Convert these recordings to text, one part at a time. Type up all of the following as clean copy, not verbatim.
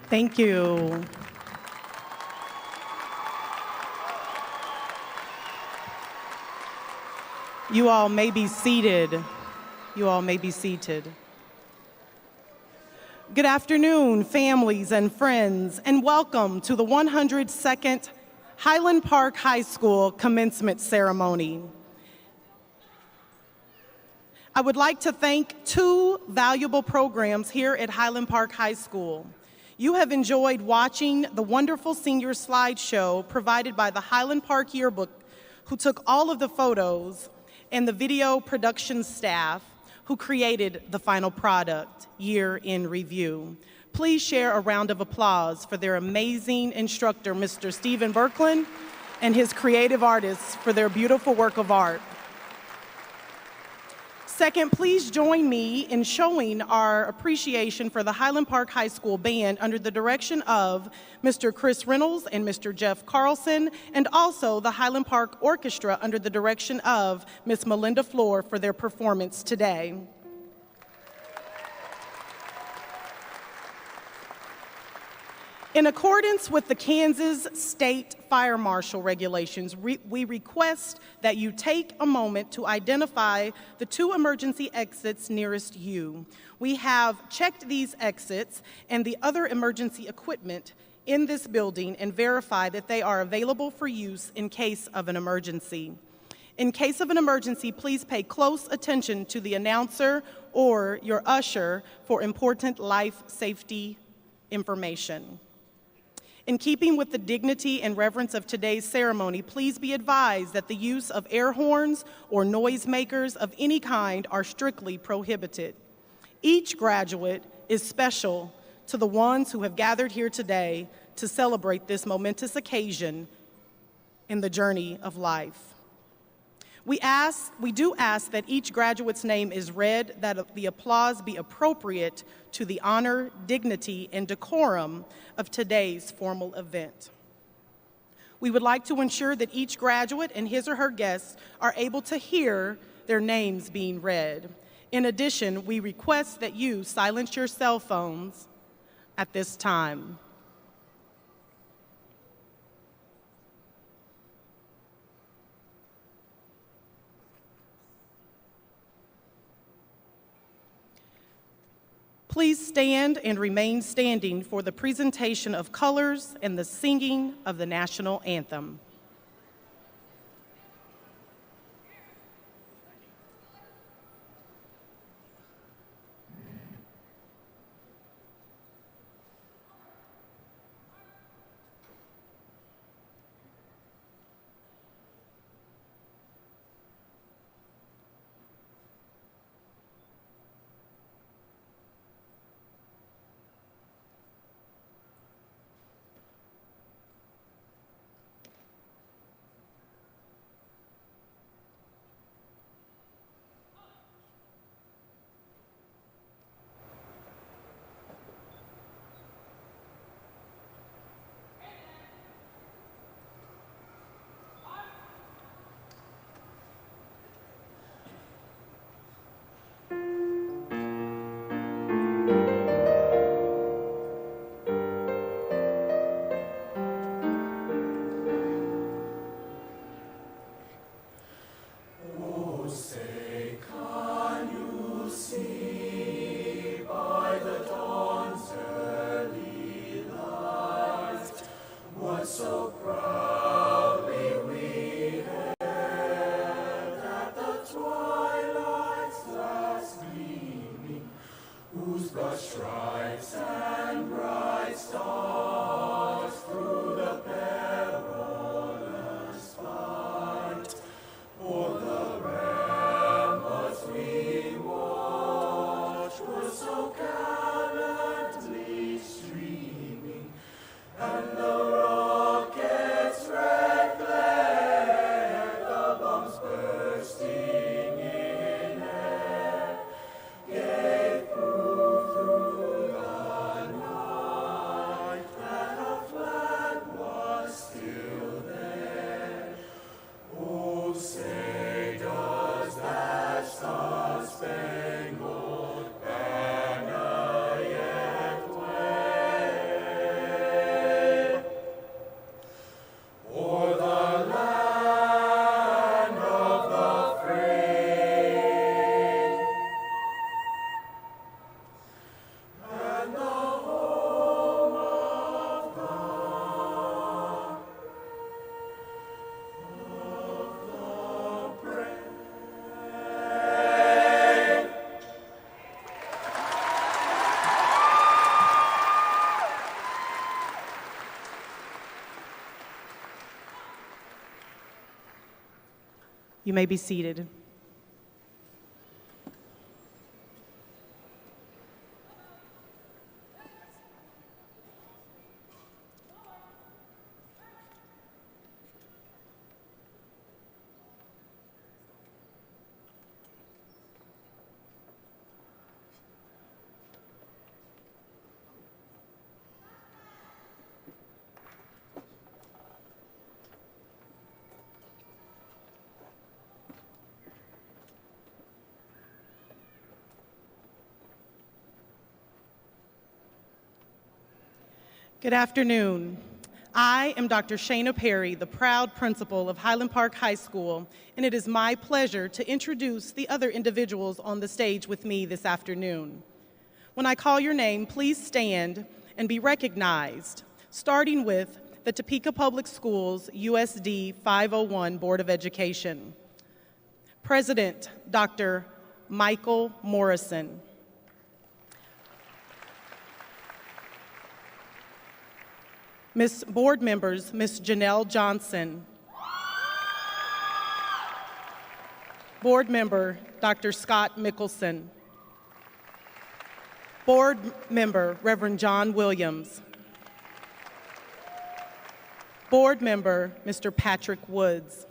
Thank you. You all may be seated. You all may be seated. Good afternoon, families and friends, and welcome to the 102nd Highland Park High School commencement ceremony. I would like to thank two valuable programs here at Highland Park High School. You have enjoyed watching the wonderful senior slideshow provided by the Highland Park Yearbook, who took all of the photos, and the video production staff who created the final product, Year in Review. Please share a round of applause for their amazing instructor, Mr. Stephen Berkland, and his creative artists for their beautiful work of art. Second, please join me in showing our appreciation for the Highland Park High School Band under the direction of Mr. Chris Reynolds and Mr. Jeff Carlson, and also the Highland Park Orchestra under the direction of Ms. Melinda Floor for their performance today. In accordance with the Kansas State Fire Marshal regulations, we request that you take a moment to identify the two emergency exits nearest you. We have checked these exits and the other emergency equipment in this building and verify that they are available for use in case of an emergency. In case of an emergency, please pay close attention to the announcer or your usher for important life safety information. In keeping with the dignity and reverence of today's ceremony, please be advised that the use of air horns or noisemakers of any kind are strictly prohibited. Each graduate is special to the ones who have gathered here today to celebrate this momentous occasion in the journey of life. We do ask that each graduate's name is read, that the applause be appropriate to the honor, dignity, and decorum of today's formal event. We would like to ensure that each graduate and his or her guests are able to hear their names being read. In addition, we request that you silence your cell phones at this time. Please stand and remain standing for the presentation of colors and the singing of the national anthem. You may be seated. Good afternoon. I am Dr. Shana Perry, the proud principal of Highland Park High School, and it is my pleasure to introduce the other individuals on the stage with me this afternoon. When I call your name, please stand and be recognized, starting with the Topeka Public Schools USD 501 Board of Education. President, Dr. Michael Morrison. Board members, Ms. Janelle Johnson. Board member, Dr. Scott Mickelson. Board member, Reverend John Williams. Board member, Mr. Patrick Woods.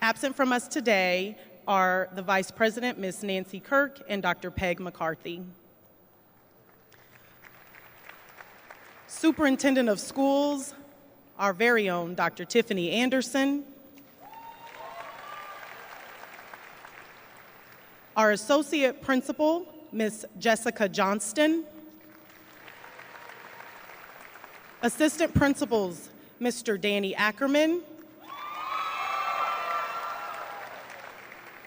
Absent from us today are the Vice President, Ms. Nancy Kirk, and Dr. Peg McCarthy. Superintendent of Schools, our very own Dr. Tiffany Anderson. Our Associate Principal, Ms. Jessica Johnston. Assistant Principals, Mr. Danny Ackerman.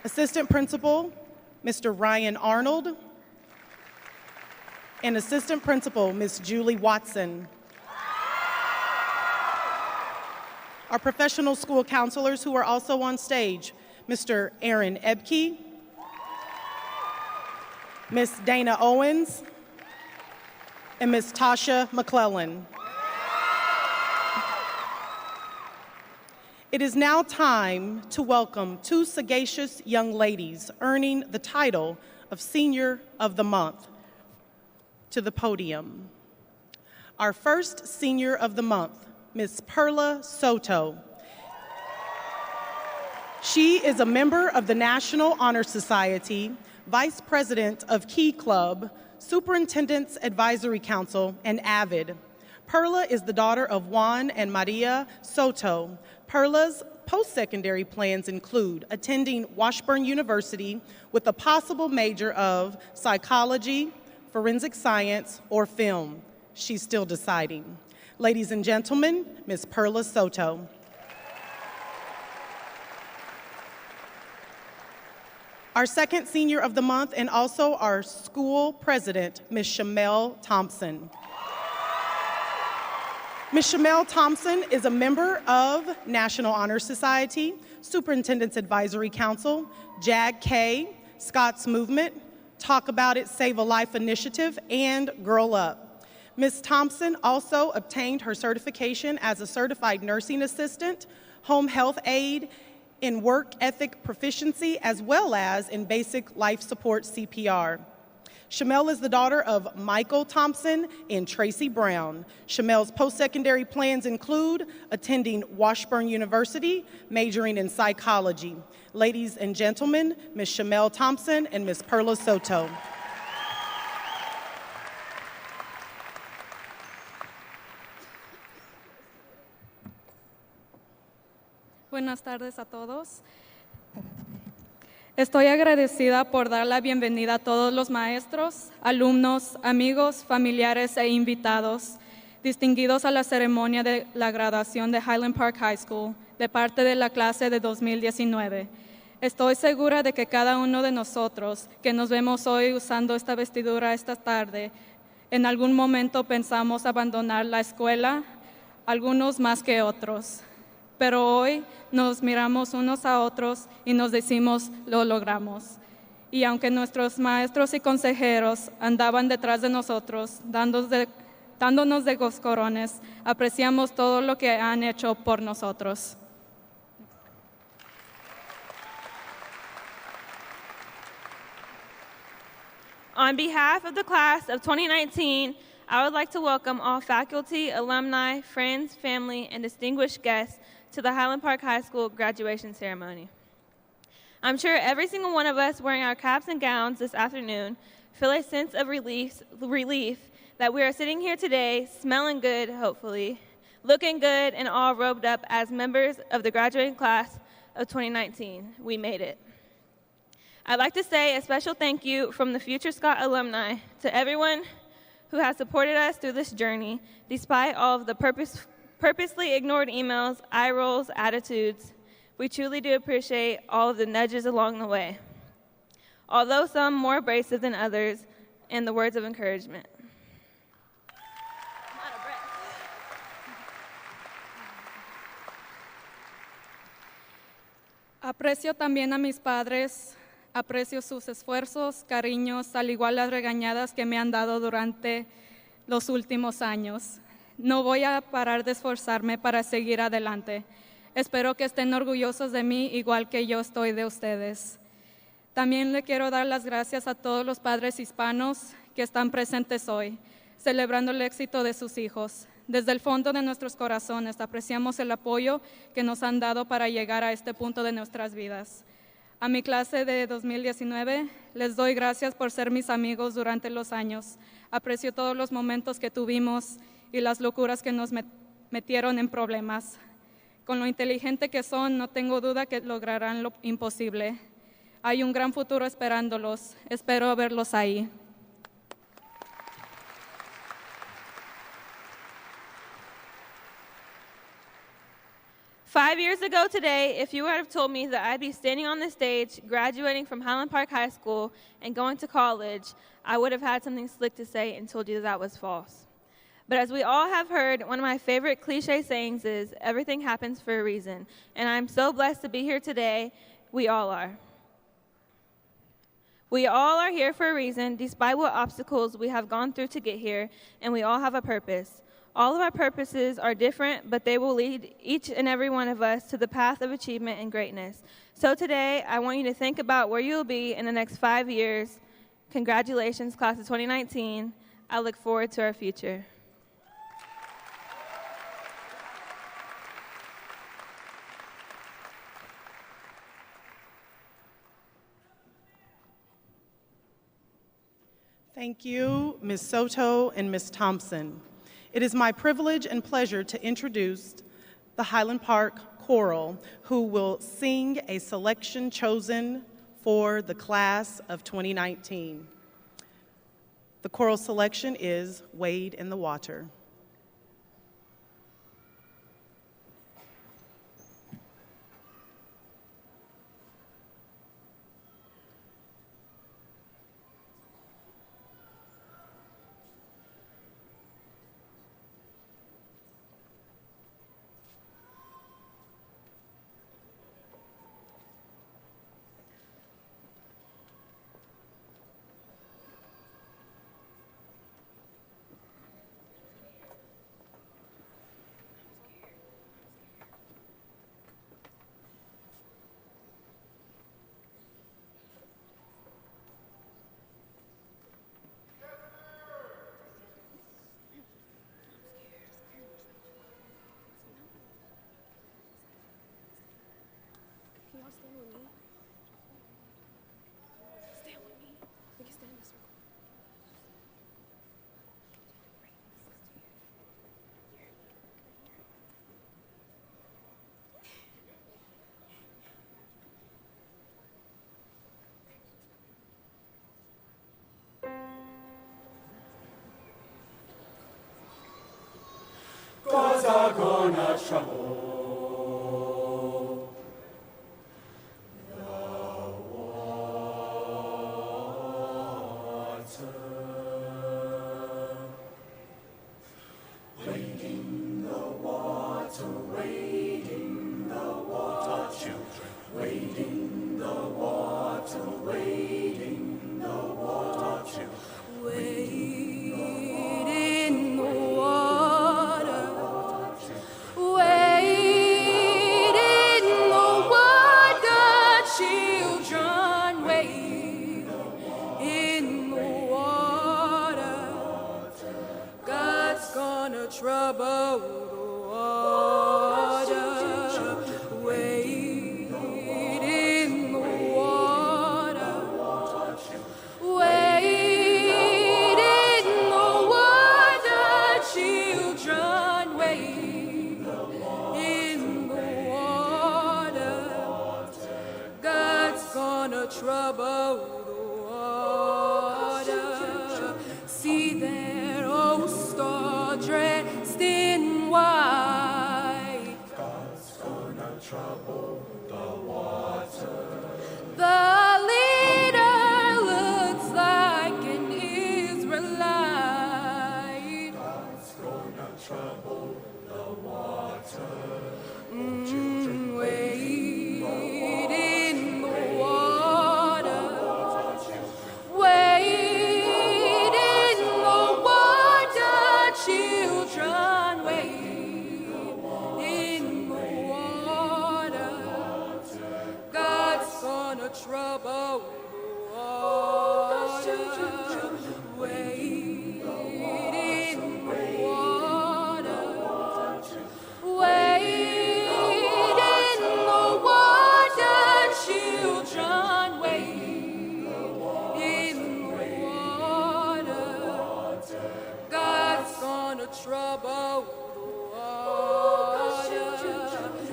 Assistant Principal, Mr. Ryan Arnold. And Assistant Principal, Ms. Julie Watson. Our professional school counselors who are also on stage, Mr. Aaron Ebke, Ms. Dana Owens, and Ms. Tasha McClellan. It is now time to welcome two sagacious young ladies earning the title of Senior of the Month to the podium. Our first Senior of the Month, Ms. Perla Soto. She is a member of the National Honor Society, Vice President of Key Club, Superintendent's Advisory Council, and AVID. Perla is the daughter of Juan and Maria Soto. Perla's post-secondary plans include attending Washburn University with a possible major of psychology, forensic science, or film. She's still deciding. Ladies and gentlemen, Ms. Perla Soto. Our second Senior of the Month and also our school president, Ms. Shamel Thompson. Ms. Shamel Thompson is a member of National Honor Society, Superintendent's Advisory Council, JAG-K, Scott's Movement, Talk About It, Save a Life Initiative, and Girl Up. Ms. Thompson also obtained her certification as a certified nursing assistant, home health aide, in work ethic proficiency, as well as in basic life support CPR. Shamel is the daughter of Michael Thompson and Tracy Brown. Shamel's post-secondary plans include attending Washburn University, majoring in psychology. Ladies and gentlemen, Ms. Shamel Thompson and Ms. Perla Soto. Buenas tardes a todos. Estoy agradecida por dar la bienvenida a todos los maestros, alumnos, amigos, familiares e invitados distinguidos a la ceremonia de la graduación de Highland Park High School de parte de la clase de 2019. Estoy segura de que cada uno de nosotros que nos vemos hoy usando esta vestidura esta tarde, en algún momento pensamos abandonar la escuela, algunos más que otros. Pero hoy nos miramos unos a otros y nos decimos, lo logramos. Y aunque nuestros maestros y consejeros andaban detrás de nosotros, dándonos de coscorrones, apreciamos todo lo que han hecho por nosotros. On behalf of the class of 2019, I would like to welcome all faculty, alumni, friends, family, and distinguished guests to the Highland Park High School graduation ceremony. I'm sure every single one of us wearing our caps and gowns this afternoon feel a sense of relief that we are sitting here today, smelling good, hopefully, looking good, and all robed up as members of the graduating class of 2019. We made it. I'd like to say a special thank you from the Future Scott alumni to everyone who has supported us through this journey, despite all of the purposely ignored emails, eye rolls, attitudes. We truly do appreciate all of the nudges along the way, although some more abrasive than others, and the words of encouragement. Aprecio también a mis padres, aprecio sus esfuerzos, cariños, al igual las regañadas que me han dado durante los últimos años. No voy a parar de esforzarme para seguir adelante. Espero que estén orgullosos de mí, igual que yo estoy de ustedes. También le quiero dar las gracias a todos los padres hispanos que están presentes hoy, celebrando el éxito de sus hijos. Desde el fondo de nuestros corazones apreciamos el apoyo que nos han dado para llegar a este punto de nuestras vidas. A mi clase de 2019 les doy gracias por ser mis amigos durante los años. Aprecio todos los momentos que tuvimos y las locuras que nos metieron en problemas. Con lo inteligente que son, no tengo duda que lograrán lo imposible. Hay un gran futuro esperándolos. Espero verlos ahí. Five years ago today, if you would have told me that I'd be standing on this stage, graduating from Highland Park High School and going to college, I would have had something slick to say and told you that was false. But as we all have heard, one of my favorite cliche sayings is, everything happens for a reason. And I'm so blessed to be here today. We all are. We all are here for a reason, despite what obstacles we have gone through to get here, and we all have a purpose. All of our purposes are different, but they will lead each and every one of us to the path of achievement and greatness. So today, I want you to think about where you will be in the next 5 years. Congratulations, class of 2019. I look forward to our future. Thank you, Ms. Soto and Ms. Thompson. It is my privilege and pleasure to introduce the Highland Park Choral, who will sing a selection chosen for the class of 2019. The choral selection is Wade in the Water. Gods are gonna trouble. Wade The leader looks like an Israelite. God's gonna trouble the water. Wade in the water. Wade in the water, children. Wade in the water. God's gonna trouble the water. Wade in the water. Wade in the water, children. Wade in the water. God's gonna trouble the water.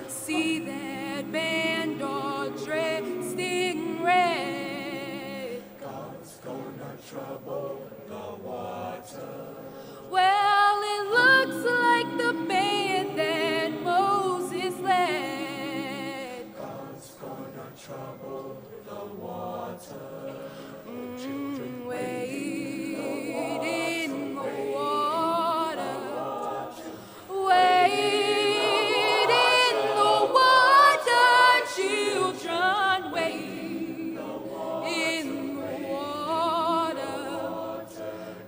See that band all dressed in red. God's gonna trouble the water. Well, it looks like the band that Moses led. God's gonna trouble the water. Wade in the water. Wade in the water, children. Wade in the water.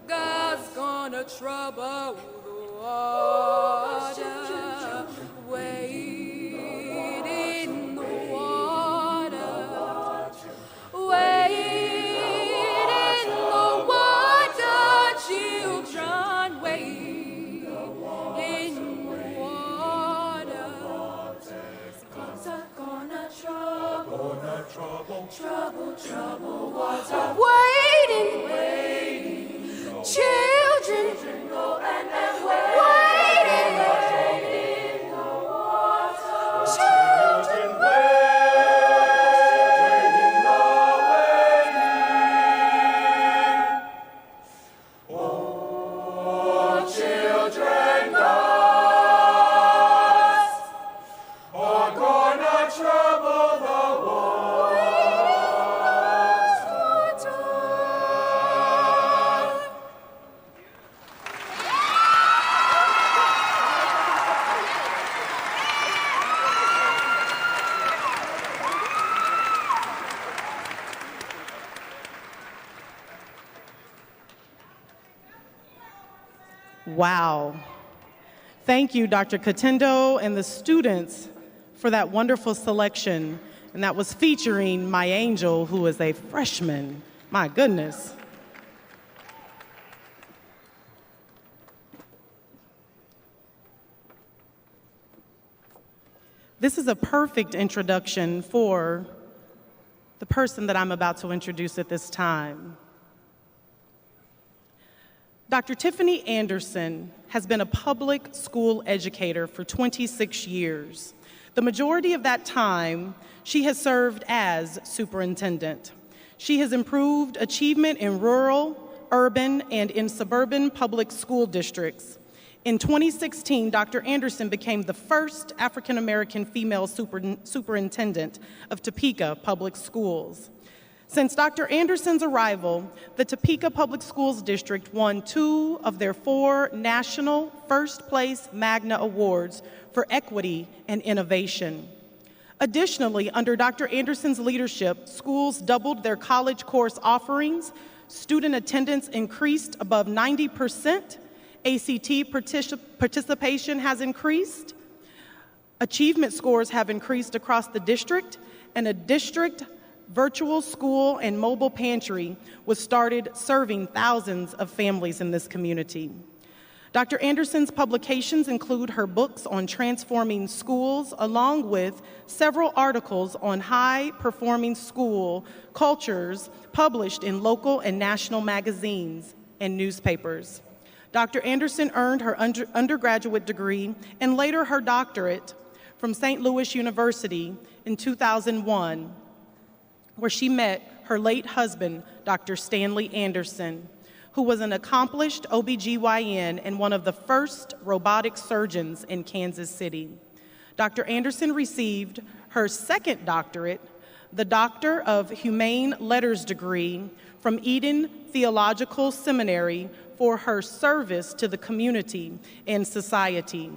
God's gonna trouble the water. Wade in the water. Wade in the water, children. Wade in the water. God's gonna trouble water. Waiting, children, go and waiting, children, children, God's are gonna trouble the water. Wow. Thank you, Dr. Katendo and the students for that wonderful selection. And that was featuring my angel, who is a freshman. My goodness. This is a perfect introduction for the person that I'm about to introduce at this time. Dr. Tiffany Anderson has been a public school educator for 26 years. The majority of that time, she has served as superintendent. She has improved achievement in rural, urban, and in suburban public school districts. In 2016, Dr. Anderson became the first African-American female superintendent of Topeka Public Schools. Since Dr. Anderson's arrival, the Topeka Public Schools District won 2 of their 4 national first-place Magna Awards for equity and innovation. Additionally, under Dr. Anderson's leadership, schools doubled their college course offerings, student attendance increased above 90%, ACT participation has increased, achievement scores have increased across the district, and a district virtual school and mobile pantry was started serving thousands of families in this community. Dr. Anderson's publications include her books on transforming schools, along with several articles on high-performing school cultures published in local and national magazines and newspapers. Dr. Anderson earned her undergraduate degree and later her doctorate from St. Louis University in 2001, where she met her late husband, Dr. Stanley Anderson, who was an accomplished OBGYN and one of the first robotic surgeons in Kansas City. Dr. Anderson received her second doctorate, the Doctor of Humane Letters degree from Eden Theological Seminary for her service to the community and society.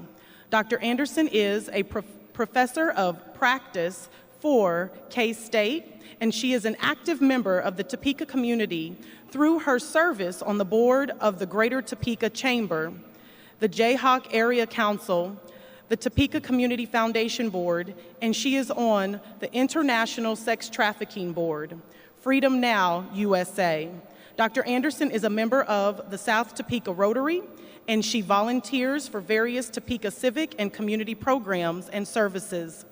Dr. Anderson is a professor of practice for K-State, and she is an active member of the Topeka community through her service on the board of the Greater Topeka Chamber, the Jayhawk Area Council, the Topeka Community Foundation Board, and she is on the International Sex Trafficking Board, Freedom Now USA. Dr. Anderson is a member of the South Topeka Rotary, and she volunteers for various Topeka civic and community programs and services.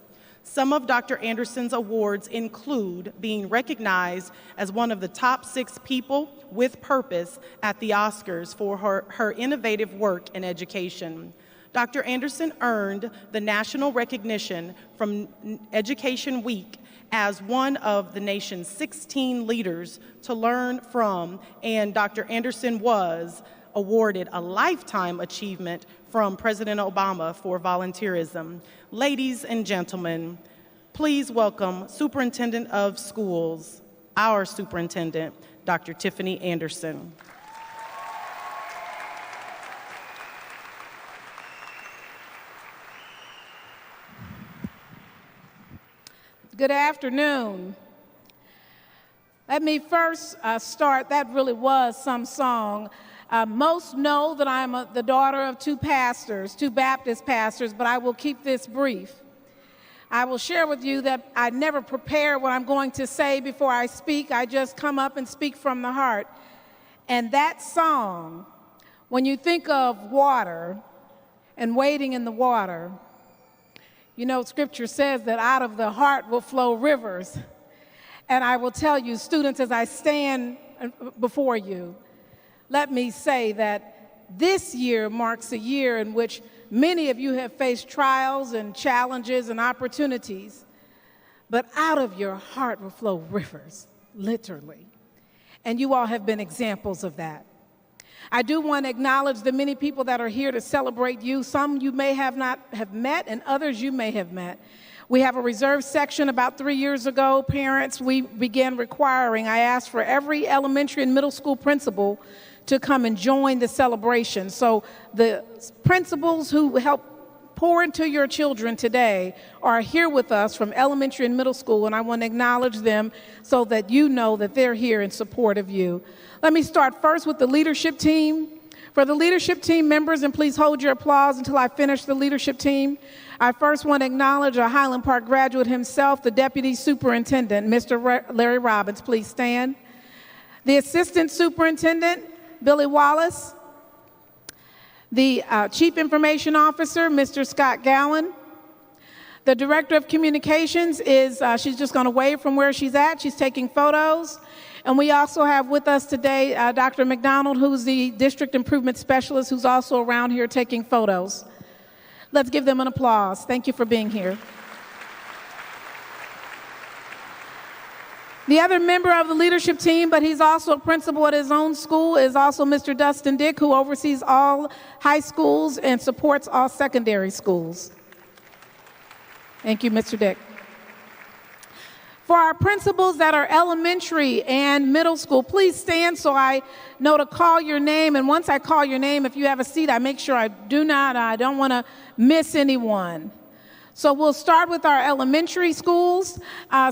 Some of Dr. Anderson's awards include being recognized as one of the top 6 people with purpose at the Oscars for her innovative work in education. Dr. Anderson earned the national recognition from Education Week as one of the nation's 16 leaders to learn from, and Dr. Anderson was awarded a Lifetime Achievement from President Obama for volunteerism. Ladies and gentlemen, please welcome Superintendent of Schools, our Superintendent, Dr. Tiffany Anderson. Good afternoon. Let me first start, that really was some song. Most know that I'm the daughter of 2 pastors, 2 Baptist pastors, but I will keep this brief. I will share with you that I never prepare what I'm going to say before I speak. I just come up and speak from the heart. And that song, when you think of water and wading in the water, you know, Scripture says that out of the heart will flow rivers. And I will tell you, students, as I stand before you, let me say that this year marks a year in which many of you have faced trials and challenges and opportunities, but out of your heart will flow rivers, literally. And you all have been examples of that. I do want to acknowledge the many people that are here to celebrate you. Some you may have not have met, and others you may have met. We have a reserved section. About 3 years ago, parents, we began requiring, I asked for every elementary and middle school principal to come and join the celebration. So the principals who help pour into your children today are here with us from elementary and middle school, and I want to acknowledge them so that you know that they're here in support of you. Let me start first with the leadership team. For the leadership team members, and please hold your applause until I finish the leadership team, I first want to acknowledge a Highland Park graduate himself, the Deputy Superintendent, Mr. Larry Robbins. Please stand. The Assistant Superintendent, Billy Wallace. The Chief Information Officer, Mr. Scott Gowan. The Director of Communications is, she's just going to wave from where she's at. She's taking photos. And we also have with us today Dr. McDonald, who's the District Improvement Specialist, who's also around here taking photos. Let's give them an applause. Thank you for being here. The other member of the leadership team, but he's also a principal at his own school, is also Mr. Dustin Dick, who oversees all high schools and supports all secondary schools. Thank you, Mr. Dick. For our principals that are elementary and middle school, please stand so I know to call your name. And once I call your name, if you have a seat, I make sure I don't want to miss anyone. So we'll start with our elementary schools,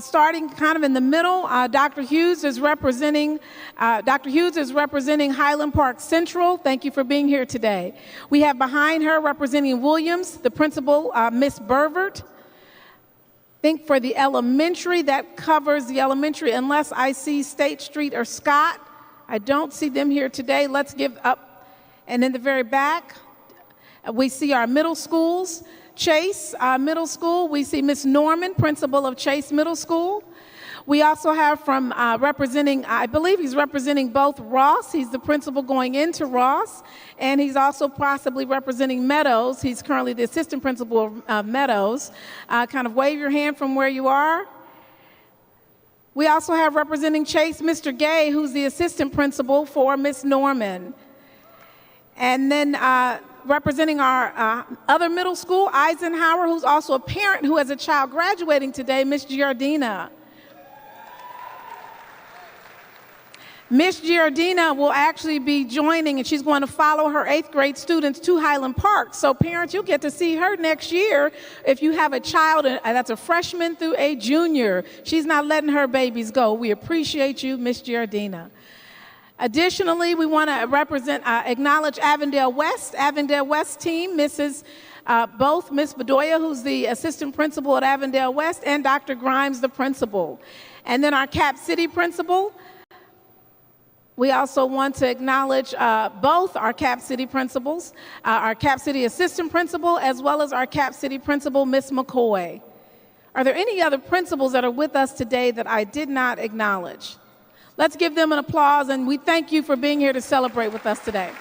starting kind of in the middle. Dr. Hughes is representing Highland Park Central. Thank you for being here today. We have behind her representing Williams, the principal, Miss Burvert. I think for the elementary, that covers the elementary, unless I see State Street or Scott. I don't see them here today. Let's give up. And in the very back, we see our middle schools. Chase Middle School, we see Miss Norman, principal of Chase Middle School. We also have from representing, I believe he's representing both Ross. He's the principal going into Ross, and he's also possibly representing Meadows. He's currently the assistant principal of Meadows. Kind of wave your hand from where you are. We also have representing Chase, Mr. Gay, who's the assistant principal for Miss Norman. And then representing our other middle school, Eisenhower, who's also a parent who has a child graduating today, Miss Giardina. Miss Giardina will actually be joining, and she's going to follow her 8th grade students to Highland Park. So parents, you'll get to see her next year if you have a child that's a freshman through a junior. She's not letting her babies go. We appreciate you, Miss Giardina. Additionally, we want to acknowledge Avondale West team, both Miss Bedoya, who's the assistant principal at Avondale West, and Dr. Grimes, the principal. And then our Cap City principal. We also want to acknowledge both our Cap City principals, our Cap City assistant principal, as well as our Cap City principal, Miss McCoy. Are there any other principals that are with us today that I did not acknowledge? Let's give them an applause, and we thank you for being here to celebrate with us today.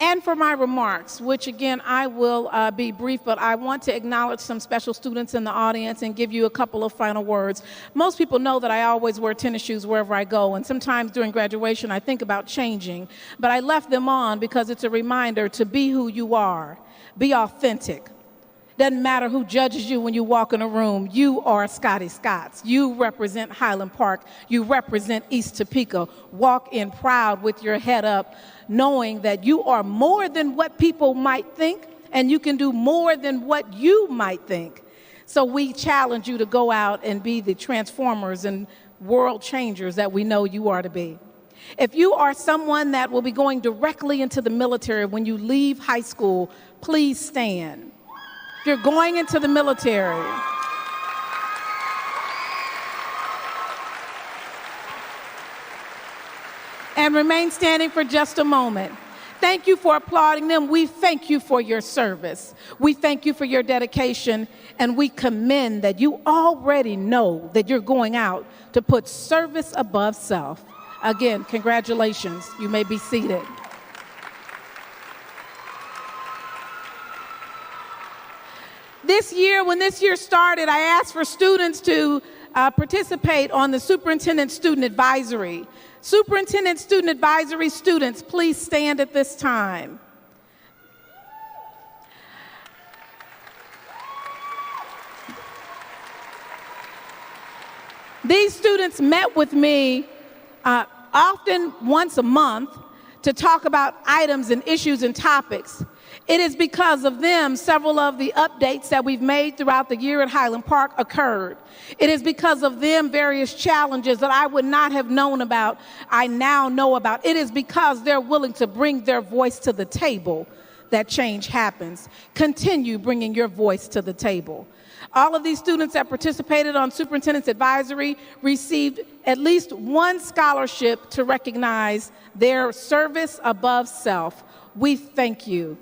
And for my remarks, which again, I will be brief, but I want to acknowledge some special students in the audience and give you a couple of final words. Most people know that I always wear tennis shoes wherever I go, and sometimes during graduation, I think about changing, but I left them on because it's a reminder to be who you are, be authentic. Doesn't matter who judges you when you walk in a room. You are Scotty Scotts. You represent Highland Park. You represent East Topeka. Walk in proud with your head up, knowing that you are more than what people might think, and you can do more than what you might think. So we challenge you to go out and be the transformers and world changers that we know you are to be. If you are someone that will be going directly into the military when you leave high school, please stand. If you're going into the military, and remain standing for just a moment. Thank you for applauding them. We thank you for your service. We thank you for your dedication, and we commend that you already know that you're going out to put service above self. Again, congratulations. You may be seated. This year, when this year started, I asked for students to participate on the Superintendent Student Advisory. Superintendent Student Advisory students, please stand at this time. These students met with me often once a month to talk about items and issues and topics. It is because of them several of the updates that we've made throughout the year at Highland Park occurred. It is because of them various challenges that I would not have known about, I now know about. It is because they're willing to bring their voice to the table that change happens. Continue bringing your voice to the table. All of these students that participated on Superintendent's Advisory received at least one scholarship to recognize their service above self. We thank you.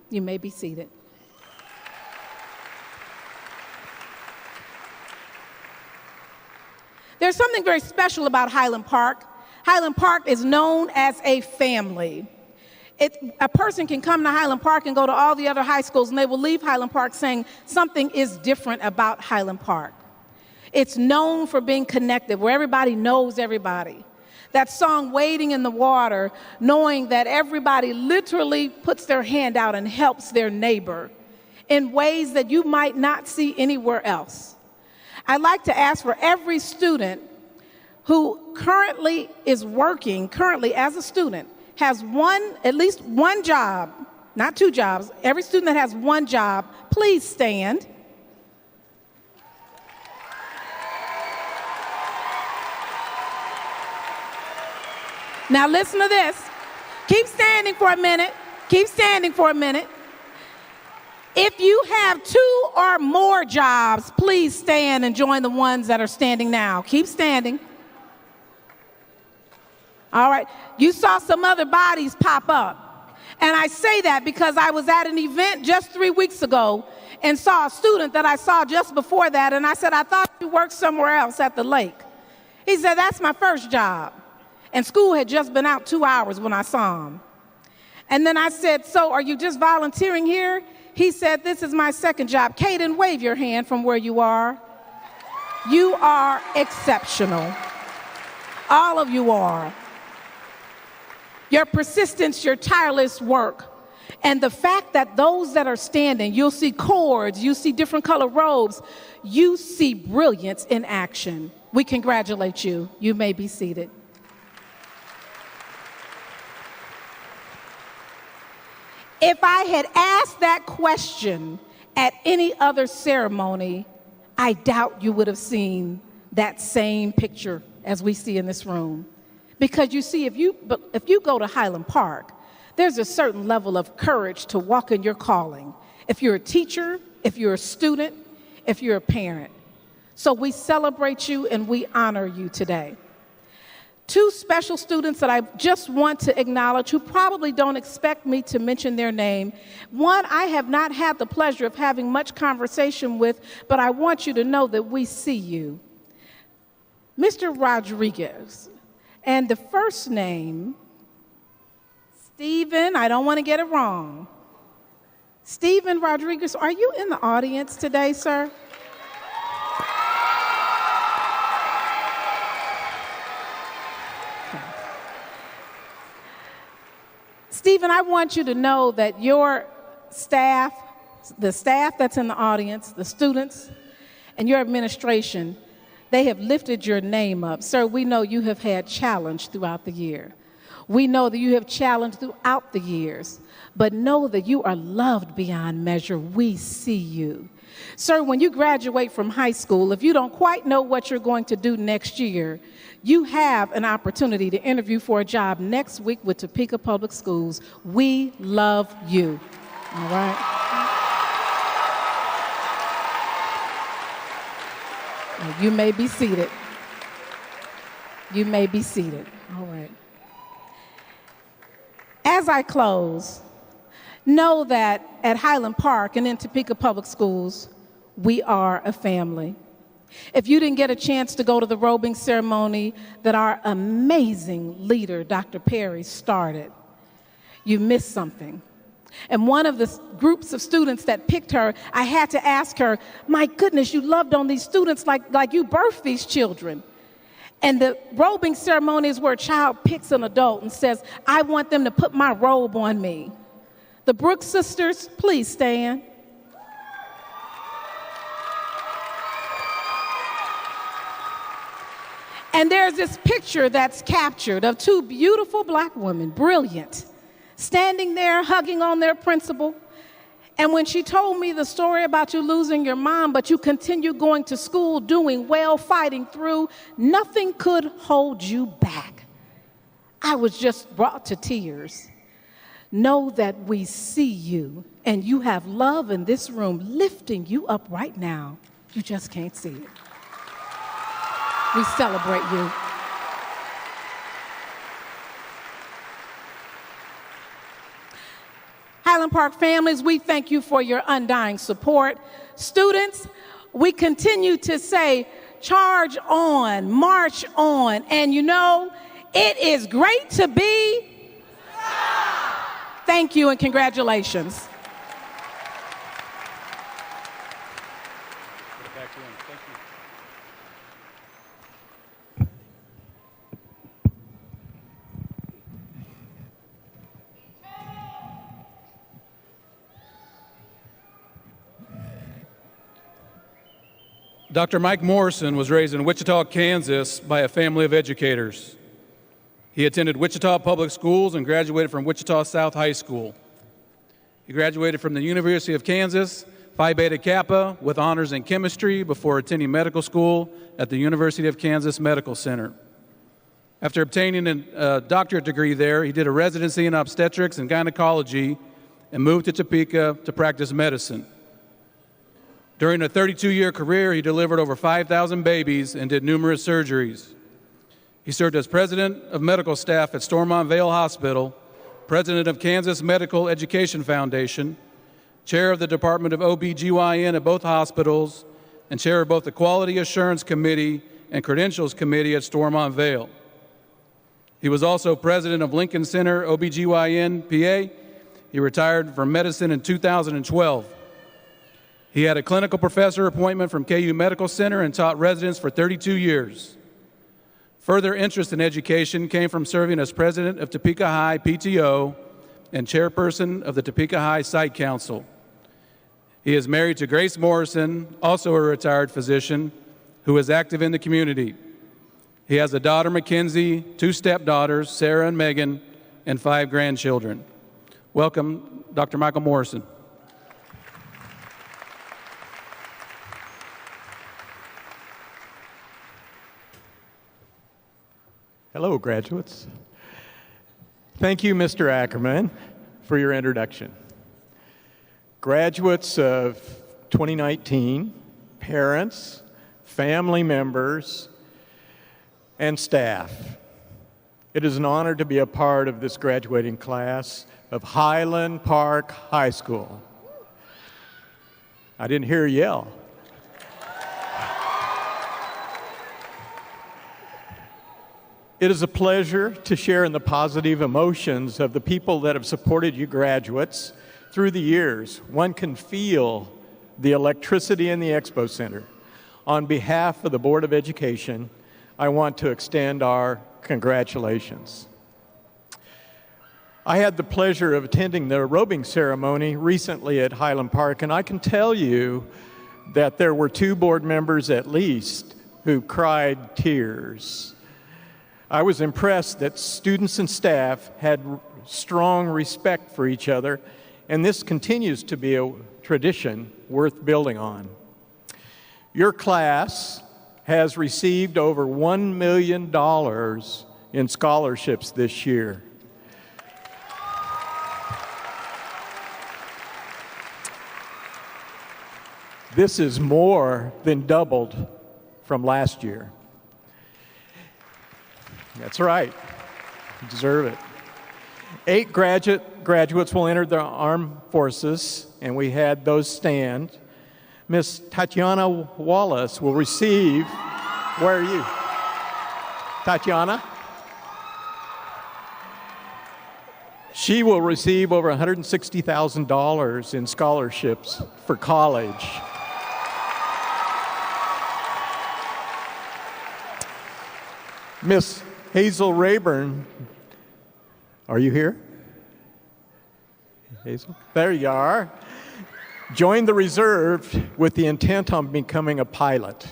You may be seated. There's something very special about Highland Park. Highland Park is known as a family. A person can come to Highland Park and go to all the other high schools, and they will leave Highland Park saying something is different about Highland Park. It's known for being connected, where everybody knows everybody. That song, Wading in the Water, knowing that everybody literally puts their hand out and helps their neighbor in ways that you might not see anywhere else. I'd like to ask for every student who currently is working, as a student, has at least one job, not two jobs, every student that has one job, please stand. Now listen to this. Keep standing for a minute. Keep standing for a minute. If you have 2 or more jobs, please stand and join the ones that are standing now. Keep standing. All right. You saw some other bodies pop up. And I say that because I was at an event just 3 weeks ago and saw a student that I saw just before that, and I said, I thought you worked somewhere else at the lake. He said, that's my first job. And school had just been out 2 hours when I saw him. And then I said, so are you just volunteering here? He said, this is my second job. Caden, wave your hand from where you are. You are exceptional. All of you are. Your persistence, your tireless work, and the fact that those that are standing, you'll see cords, you see different color robes, you see brilliance in action. We congratulate you. You may be seated. If I had asked that question at any other ceremony, I doubt you would have seen that same picture as we see in this room. Because you see, if you go to Highland Park, there's a certain level of courage to walk in your calling. If you're a teacher, if you're a student, if you're a parent. So we celebrate you and we honor you today. Two special students that I just want to acknowledge who probably don't expect me to mention their name. One I have not had the pleasure of having much conversation with, but I want you to know that we see you. Mr. Rodriguez, and the first name, Stephen, I don't want to get it wrong. Stephen Rodriguez, are you in the audience today, sir? Stephen, I want you to know that your staff, the staff that's in the audience, the students, and your administration, they have lifted your name up. Sir, we know you have had challenge throughout the year. We know that you have challenged throughout the years, but know that you are loved beyond measure. We see you. Sir, when you graduate from high school, if you don't quite know what you're going to do next year, you have an opportunity to interview for a job next week with Topeka Public Schools. We love you. All right? Now, you may be seated. You may be seated. All right. As I close, know that at Highland Park and in Topeka Public Schools, we are a family. If you didn't get a chance to go to the robing ceremony that our amazing leader, Dr. Perry, started, you missed something. And one of the groups of students that picked her, I had to ask her, my goodness, you loved on these students like you birthed these children. And the robing ceremony is where a child picks an adult and says, I want them to put my robe on me. The Brooks sisters, please stand. And there's this picture that's captured of two beautiful black women, brilliant, standing there hugging on their principal. And when she told me the story about you losing your mom, but you continue going to school, doing well, fighting through, nothing could hold you back. I was just brought to tears. Know that we see you, and you have love in this room lifting you up right now. You just can't see it. We celebrate you. Highland Park families, we thank you for your undying support. Students, we continue to say, charge on, march on, and you know, it is great to be. Thank you and congratulations. Dr. Mike Morrison was raised in Wichita, Kansas by a family of educators. He attended Wichita Public Schools and graduated from Wichita South High School. He graduated from the University of Kansas, Phi Beta Kappa, with honors in chemistry before attending medical school at the University of Kansas Medical Center. After obtaining a doctorate degree there, he did a residency in obstetrics and gynecology and moved to Topeka to practice medicine. During a 32-year career, he delivered over 5,000 babies and did numerous surgeries. He served as president of medical staff at Stormont Vale Hospital, president of Kansas Medical Education Foundation, chair of the Department of OB/GYN at both hospitals, and chair of both the Quality Assurance Committee and Credentials Committee at Stormont Vale. He was also president of Lincoln Center OB/GYN PA. He retired from medicine in 2012. He had a clinical professor appointment from KU Medical Center and taught residents for 32 years. Further interest in education came from serving as president of Topeka High PTO and chairperson of the Topeka High Site Council. He is married to Grace Morrison, also a retired physician, who is active in the community. He has a daughter, Mackenzie, 2 stepdaughters, Sarah and Megan, and 5 grandchildren. Welcome, Dr. Michael Morrison. Hello, graduates. Thank you, Mr. Ackerman, for your introduction. Graduates of 2019, parents, family members, and staff, it is an honor to be a part of this graduating class of Highland Park High School. I didn't hear you yell. It is a pleasure to share in the positive emotions of the people that have supported you graduates through the years. One can feel the electricity in the Expo Center. On behalf of the Board of Education, I want to extend our congratulations. I had the pleasure of attending the robing ceremony recently at Highland Park, and I can tell you that there were 2 board members at least who cried tears. I was impressed that students and staff had strong respect for each other, and this continues to be a tradition worth building on. Your class has received over $1 million in scholarships this year. This is more than doubled from last year. That's right. You deserve it. 8 graduates will enter the armed forces, and we had those stand. Miss Tatiana Wallace will receive, where are you? Tatiana? She will receive over $160,000 in scholarships for college. Miss Hazel Rayburn, are you here? Hazel? There you are. Joined the reserve with the intent on becoming a pilot.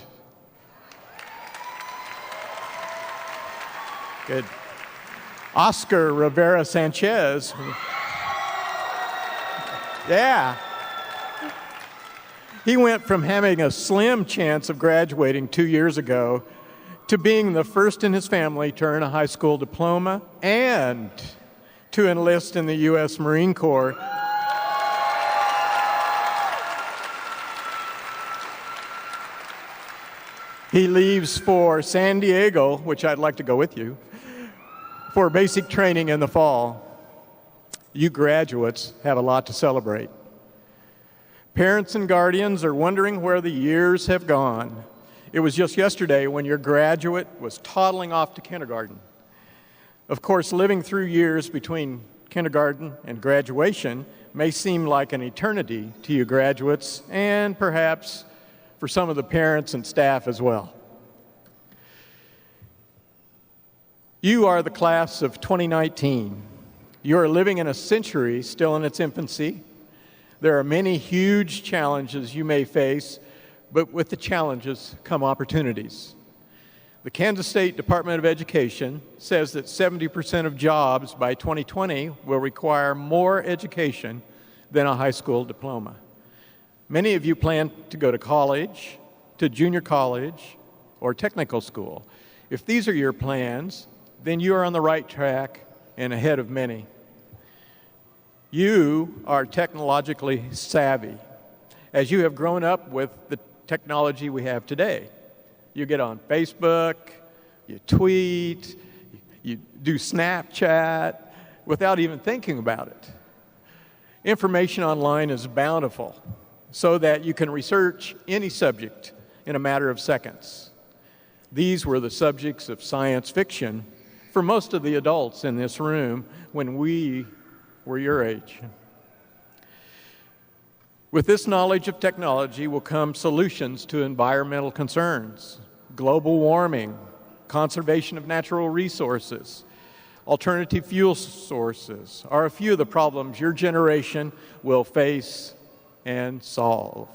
Good. Oscar Rivera Sanchez. Yeah. He went from having a slim chance of graduating 2 years ago to being the first in his family to earn a high school diploma and to enlist in the U.S. Marine Corps. He leaves for San Diego, which I'd like to go with you, for basic training in the fall. You graduates have a lot to celebrate. Parents and guardians are wondering where the years have gone. It was just yesterday when your graduate was toddling off to kindergarten. Of course, living through years between kindergarten and graduation may seem like an eternity to you graduates, and perhaps for some of the parents and staff as well. You are the class of 2019. You are living in a century still in its infancy. There are many huge challenges you may face, but with the challenges come opportunities. The Kansas State Department of Education says that 70% of jobs by 2020 will require more education than a high school diploma. Many of you plan to go to college, to junior college, or technical school. If these are your plans, then you are on the right track and ahead of many. You are technologically savvy, as you have grown up with the technology we have today. You get on Facebook, you tweet, you do Snapchat without even thinking about it. Information online is bountiful so that you can research any subject in a matter of seconds. These were the subjects of science fiction for most of the adults in this room when we were your age. With this knowledge of technology will come solutions to environmental concerns, global warming, conservation of natural resources, alternative fuel sources are a few of the problems your generation will face and solve.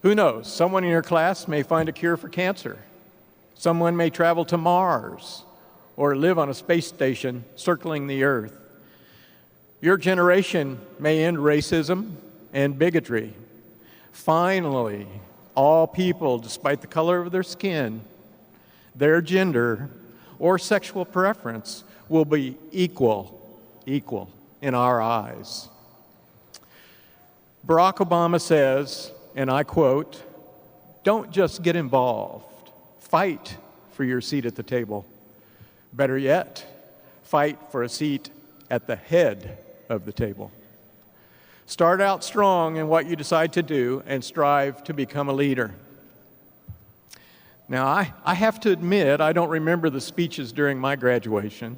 Who knows? Someone in your class may find a cure for cancer. Someone may travel to Mars or live on a space station circling the Earth. Your generation may end racism and bigotry. Finally, all people, despite the color of their skin, their gender, or sexual preference, will be equal in our eyes. Barack Obama says, and I quote, "Don't just get involved, fight for your seat at the table. Better yet, fight for a seat at the head of the table." Start out strong in what you decide to do and strive to become a leader. Now, I have to admit, I don't remember the speeches during my graduation.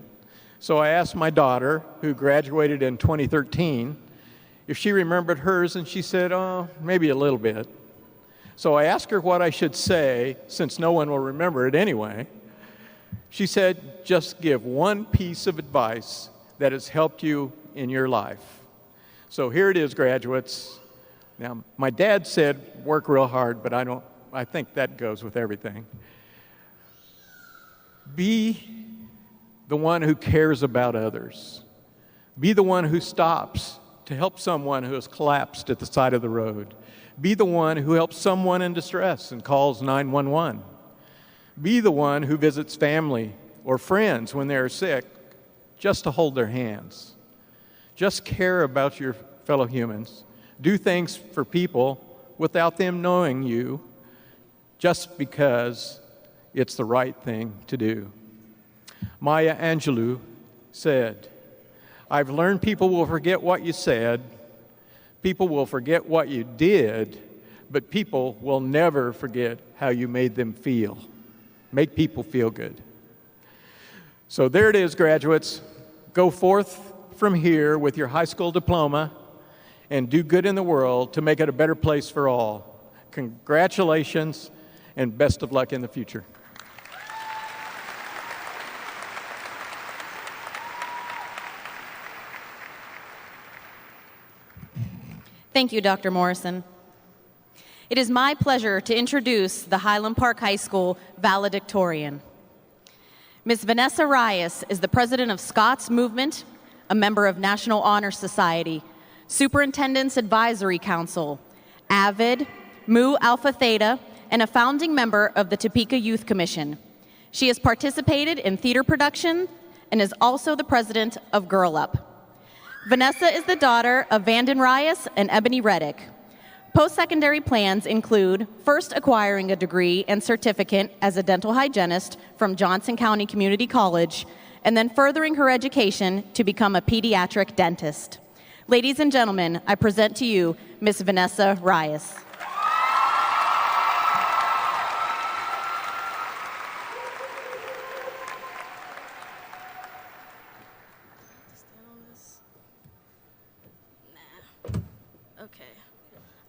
So I asked my daughter, who graduated in 2013, if she remembered hers, and she said, "Oh, maybe a little bit." So I asked her what I should say, since no one will remember it anyway. She said, "Just give one piece of advice that has helped you in your life." So here it is, graduates. Now, my dad said, "Work real hard," but I think that goes with everything. Be the one who cares about others. Be the one who stops to help someone who has collapsed at the side of the road. Be the one who helps someone in distress and calls 911. Be the one who visits family or friends when they are sick just to hold their hands. Just care about your fellow humans. Do things for people without them knowing you, just because it's the right thing to do. Maya Angelou said, "I've learned people will forget what you said, people will forget what you did, but people will never forget how you made them feel." Make people feel good. So there it is, graduates. Go forth from here with your high school diploma and do good in the world to make it a better place for all. Congratulations and best of luck in the future. Thank you, Dr. Morrison. It is my pleasure to introduce the Highland Park High School Valedictorian. Ms. Vanessa Reyes is the president of Scott's Movement, a member of National Honor Society, Superintendent's Advisory Council, AVID, Mu Alpha Theta, and a founding member of the Topeka Youth Commission. She has participated in theater production and is also the president of Girl Up. Vanessa is the daughter of Vanden Reyes and Ebony Reddick. Post-secondary plans include first acquiring a degree and certificate as a dental hygienist from Johnson County Community College, and then furthering her education to become a pediatric dentist. Ladies and gentlemen, I present to you Ms. Vanessa Reyes.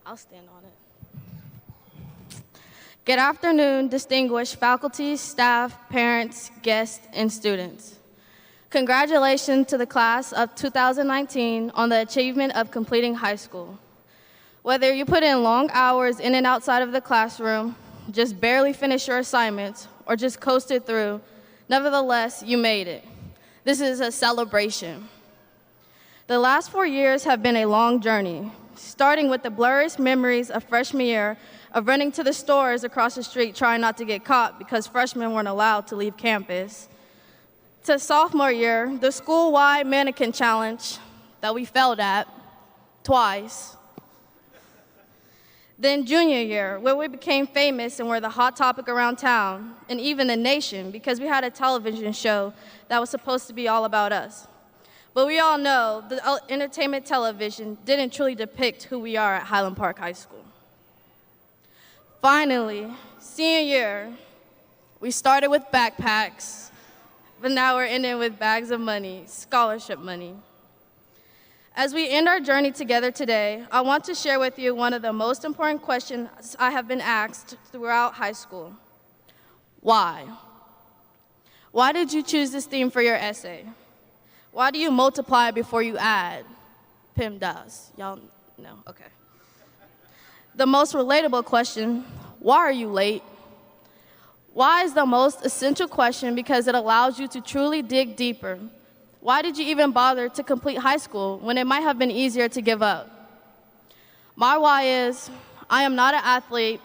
I'll stand on it. Good afternoon, distinguished faculty, staff, parents, guests, and students. Congratulations to the class of 2019 on the achievement of completing high school. Whether you put in long hours in and outside of the classroom, just barely finished your assignments, or just coasted through, nevertheless, you made it. This is a celebration. The last 4 years have been a long journey, starting with the blurriest memories of freshman year of running to the stores across the street trying not to get caught because freshmen weren't allowed to leave campus. To sophomore year, the school-wide mannequin challenge that we failed at twice. Then junior year, where we became famous and were the hot topic around town and even the nation because we had a television show that was supposed to be all about us. But we all know the entertainment television didn't truly depict who we are at Highland Park High School. Finally, senior year, we started with backpacks, but now we're ending with bags of money, scholarship money. As we end our journey together today, I want to share with you one of the most important questions I have been asked throughout high school. Why? Why did you choose this theme for your essay? Why do you multiply before you add? PIMDAS. Y'all know? Okay. The most relatable question, why are you late? Why is the most essential question because it allows you to truly dig deeper. Why did you even bother to complete high school when it might have been easier to give up? My why is, I am not an athlete.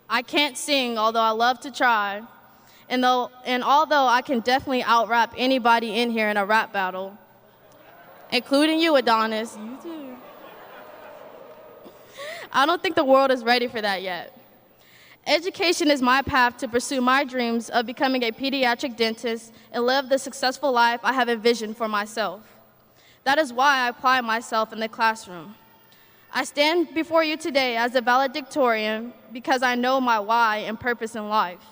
I can't sing, although I love to try. And although I can definitely out-rap anybody in here in a rap battle, including you, Adonis, you too. I don't think the world is ready for that yet. Education is my path to pursue my dreams of becoming a pediatric dentist and live the successful life I have envisioned for myself. That is why I apply myself in the classroom. I stand before you today as a valedictorian because I know my why and purpose in life.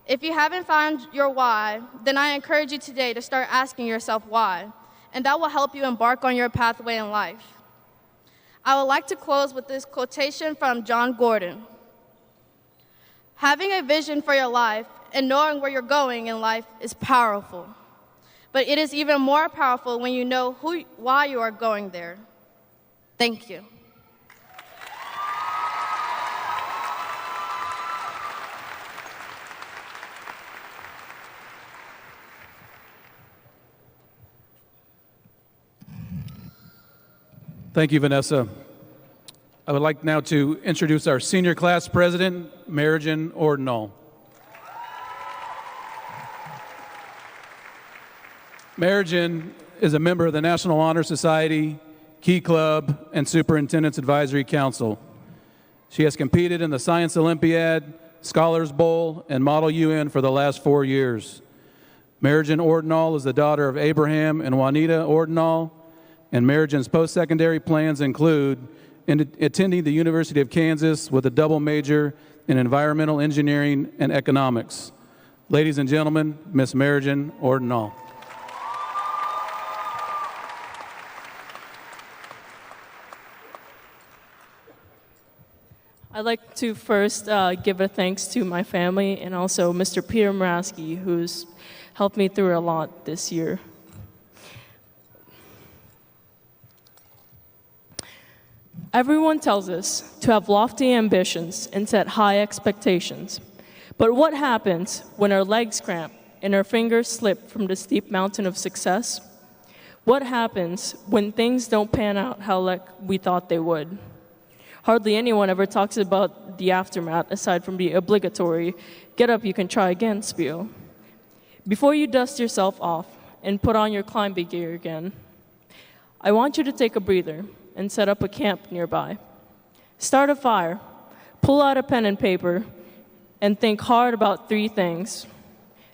If you haven't found your why, then I encourage you today to start asking yourself why, and that will help you embark on your pathway in life. I would like to close with this quotation from John Gordon. Having a vision for your life and knowing where you're going in life is powerful, but it is even more powerful when you know why you are going there. Thank you. Thank you, Vanessa. I would like now to introduce our senior class president, Marijan Ordinal. Marijan is a member of the National Honor Society, Key Club, and Superintendent's Advisory Council. She has competed in the Science Olympiad, Scholars Bowl, and Model UN for the last 4 years. Marijan Ordinal is the daughter of Abraham and Juanita Ordinal, and Marijan's post-secondary plans include attending the University of Kansas with a double major in environmental engineering and economics. Ladies and gentlemen, Ms. Marijan Ordinal. I'd like to first give a thanks to my family and also Mr. Peter Muraski, who's helped me through a lot this year. Everyone tells us to have lofty ambitions and set high expectations. But what happens when our legs cramp and our fingers slip from the steep mountain of success? What happens when things don't pan out how we thought they would? Hardly anyone ever talks about the aftermath aside from the obligatory get up, you can try again spiel. Before you dust yourself off and put on your climbing gear again, I want you to take a breather and set up a camp nearby. Start a fire, pull out a pen and paper, and think hard about 3 things.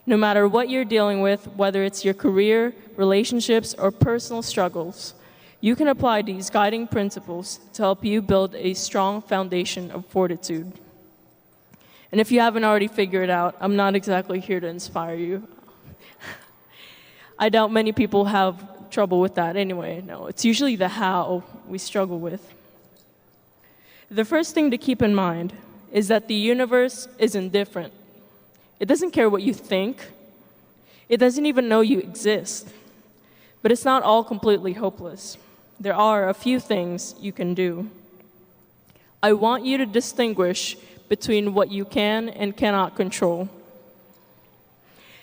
No matter what you're dealing with, whether it's your career, relationships, or personal struggles, you can apply these guiding principles to help you build a strong foundation of fortitude. And if you haven't already figured it out, I'm not exactly here to inspire you. I doubt many people have trouble with that anyway. No, it's usually the how we struggle with. The first thing to keep in mind is that the universe is indifferent. It doesn't care what you think. It doesn't even know you exist. But it's not all completely hopeless. There are a few things you can do. I want you to distinguish between what you can and cannot control.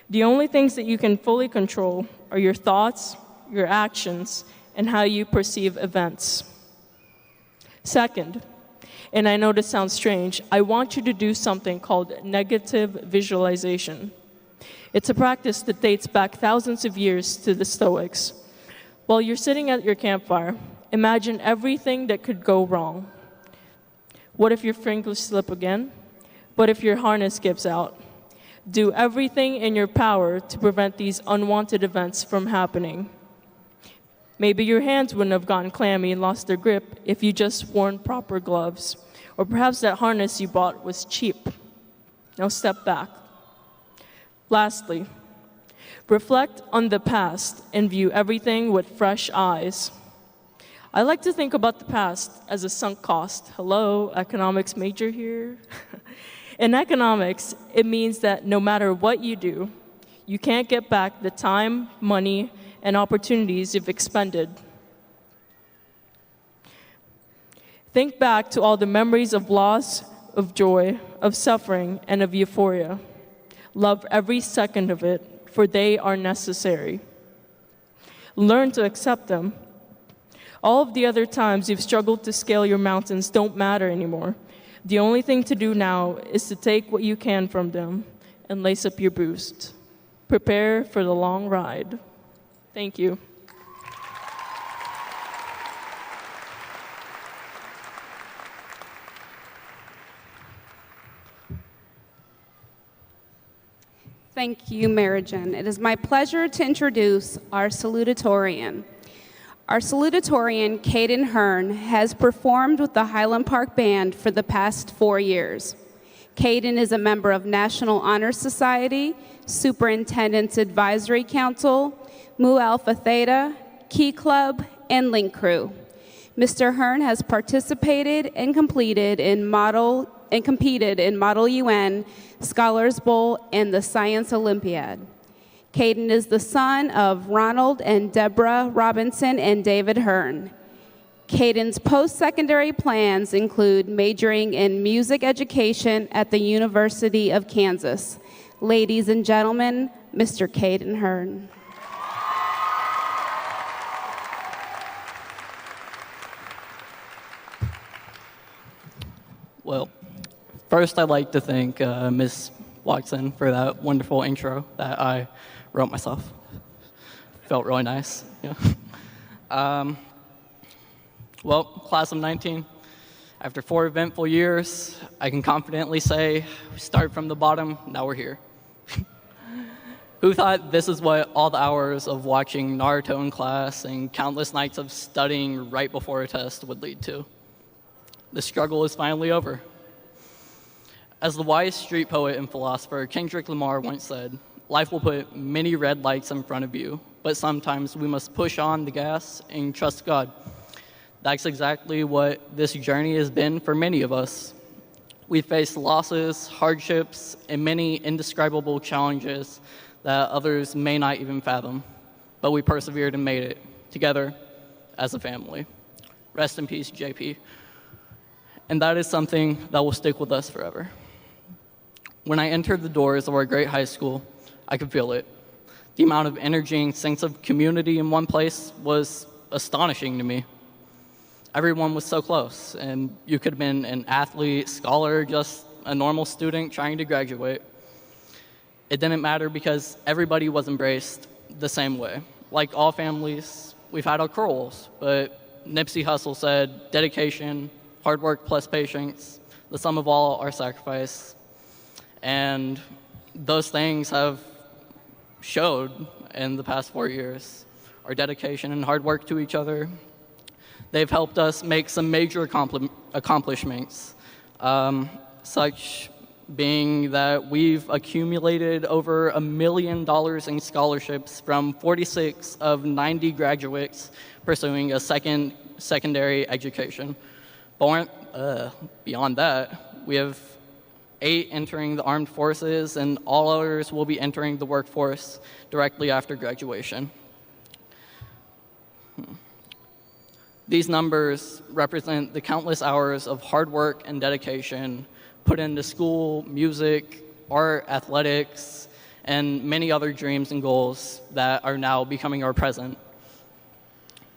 The only things that you can fully control are your thoughts, your actions, and how you perceive events. Second, and I know this sounds strange, I want you to do something called negative visualization. It's a practice that dates back thousands of years to the Stoics. While you're sitting at your campfire, imagine everything that could go wrong. What if your fingers slip again? What if your harness gives out? Do everything in your power to prevent these unwanted events from happening. Maybe your hands wouldn't have gotten clammy and lost their grip if you just worn proper gloves. Or perhaps that harness you bought was cheap. Now step back. Lastly, reflect on the past and view everything with fresh eyes. I like to think about the past as a sunk cost. Hello, economics major here. In economics, it means that no matter what you do, You can't get back the time, money, and opportunities you've expended. Think back to all the memories of loss, of joy, of suffering, and of euphoria. Love every second of it, for they are necessary. Learn to accept them. All of the other times you've struggled to scale your mountains don't matter anymore. The only thing to do now is to take what you can from them and lace up your boots. Prepare for the long ride. Thank you. Thank you, Marijan. It is my pleasure to introduce our salutatorian. Our salutatorian, Caden Hearn, has performed with the Highland Park Band for the past 4 years. Caden is a member of National Honor Society, Superintendent's Advisory Council, Mu Alpha Theta, Key Club, and Link Crew. Mr. Hearn has participated and competed in Model UN, Scholars Bowl, and the Science Olympiad. Caden is the son of Ronald and Deborah Robinson and David Hearn. Caden's post-secondary plans include majoring in music education at the University of Kansas. Ladies and gentlemen, Mr. Caden Hearn. Well, first I'd like to thank Ms. Watson for that wonderful intro that I wrote myself. Felt really nice. Yeah. Well, class of 19, after 4 eventful years, I can confidently say we start from the bottom, now we're here. Who thought this is what all the hours of watching Naruto in class and countless nights of studying right before a test would lead to? The struggle is finally over. As the wise street poet and philosopher Kendrick Lamar once said, life will put many red lights in front of you, but sometimes we must push on the gas and trust God. That's exactly what this journey has been for many of us. We've faced losses, hardships, and many indescribable challenges that others may not even fathom, but we persevered and made it together as a family. Rest in peace, JP. And that is something that will stick with us forever. When I entered the doors of our great high school, I could feel it. The amount of energy and sense of community in one place was astonishing to me. Everyone was so close, and you could have been an athlete, scholar, just a normal student trying to graduate. It didn't matter because everybody was embraced the same way. Like all families, we've had our quarrels, but Nipsey Hussle said, dedication, hard work plus patience, the sum of all our sacrifice. And those things have showed in the past 4 years. Our dedication and hard work to each other, they've helped us make some major accomplishments, such being that we've accumulated over $1 million in scholarships from 46 of 90 graduates pursuing a secondary education. Beyond that, we have 8 entering the armed forces, and all others will be entering the workforce directly after graduation. These numbers represent the countless hours of hard work and dedication put into school, music, art, athletics, and many other dreams and goals that are now becoming our present.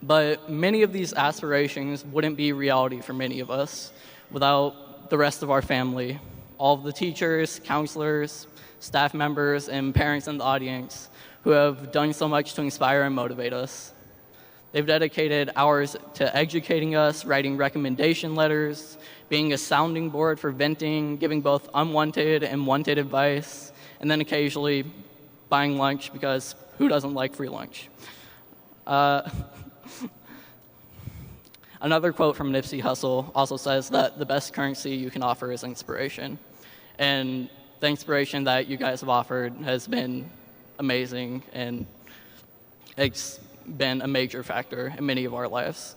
But many of these aspirations wouldn't be reality for many of us without the rest of our family, all of the teachers, counselors, staff members, and parents in the audience who have done so much to inspire and motivate us. They've dedicated hours to educating us, writing recommendation letters, being a sounding board for venting, giving both unwanted and wanted advice, and then occasionally buying lunch because who doesn't like free lunch? Another quote from Nipsey Hussle also says that the best currency you can offer is inspiration. And the inspiration that you guys have offered has been amazing, and it's been a major factor in many of our lives.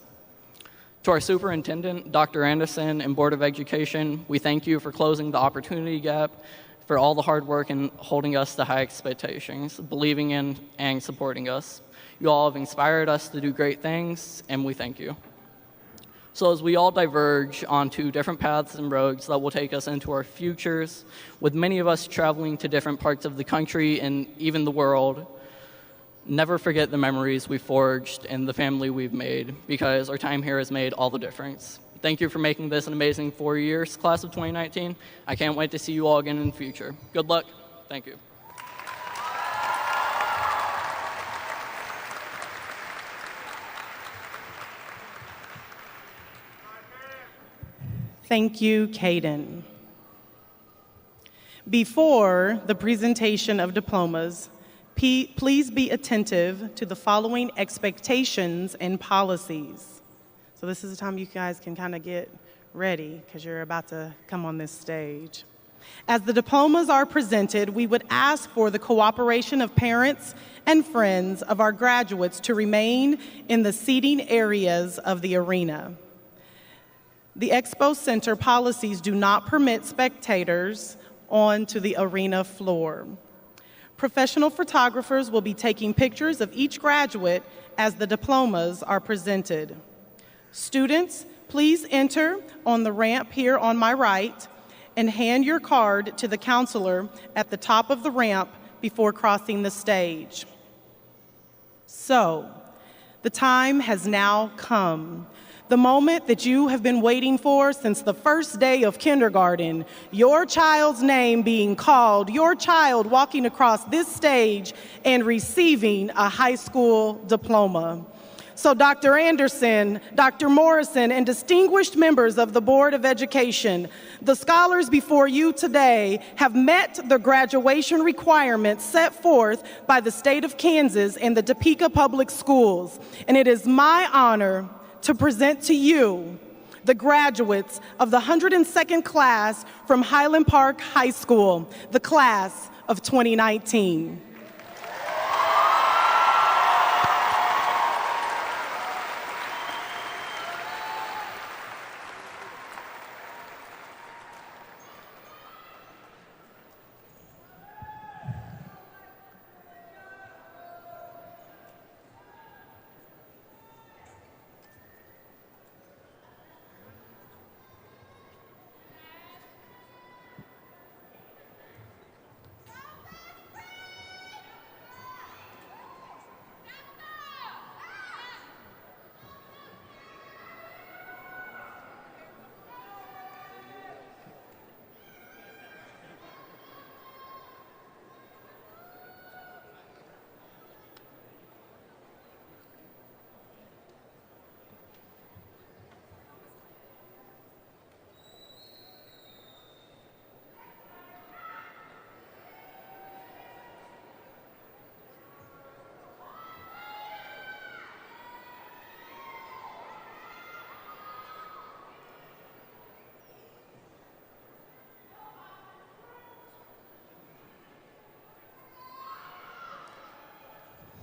To our superintendent, Dr. Anderson, and Board of Education, we thank you for closing the opportunity gap for all the hard work and holding us to high expectations, believing in and supporting us. You all have inspired us to do great things, and we thank you. So as we all diverge onto different paths and roads that will take us into our futures, with many of us traveling to different parts of the country and even the world, never forget the memories we forged and the family we've made, because our time here has made all the difference. Thank you for making this an amazing 4 years, class of 2019. I can't wait to see you all again in the future. Good luck. Thank you. Thank you, Caden. Before the presentation of diplomas, please be attentive to the following expectations and policies. So this is the time you guys can kind of get ready because you're about to come on this stage. As the diplomas are presented, we would ask for the cooperation of parents and friends of our graduates to remain in the seating areas of the arena. The Expo Center policies do not permit spectators onto the arena floor. Professional photographers will be taking pictures of each graduate as the diplomas are presented. Students, please enter on the ramp here on my right and hand your card to the counselor at the top of the ramp before crossing the stage. So, the time has now come. The moment that you have been waiting for since the first day of kindergarten, your child's name being called, your child walking across this stage and receiving a high school diploma. So Dr. Anderson, Dr. Morrison, and distinguished members of the Board of Education, the scholars before you today have met the graduation requirements set forth by the state of Kansas and the Topeka Public Schools. And it is my honor to present to you the graduates of the 102nd class from Highland Park High School, the class of 2019.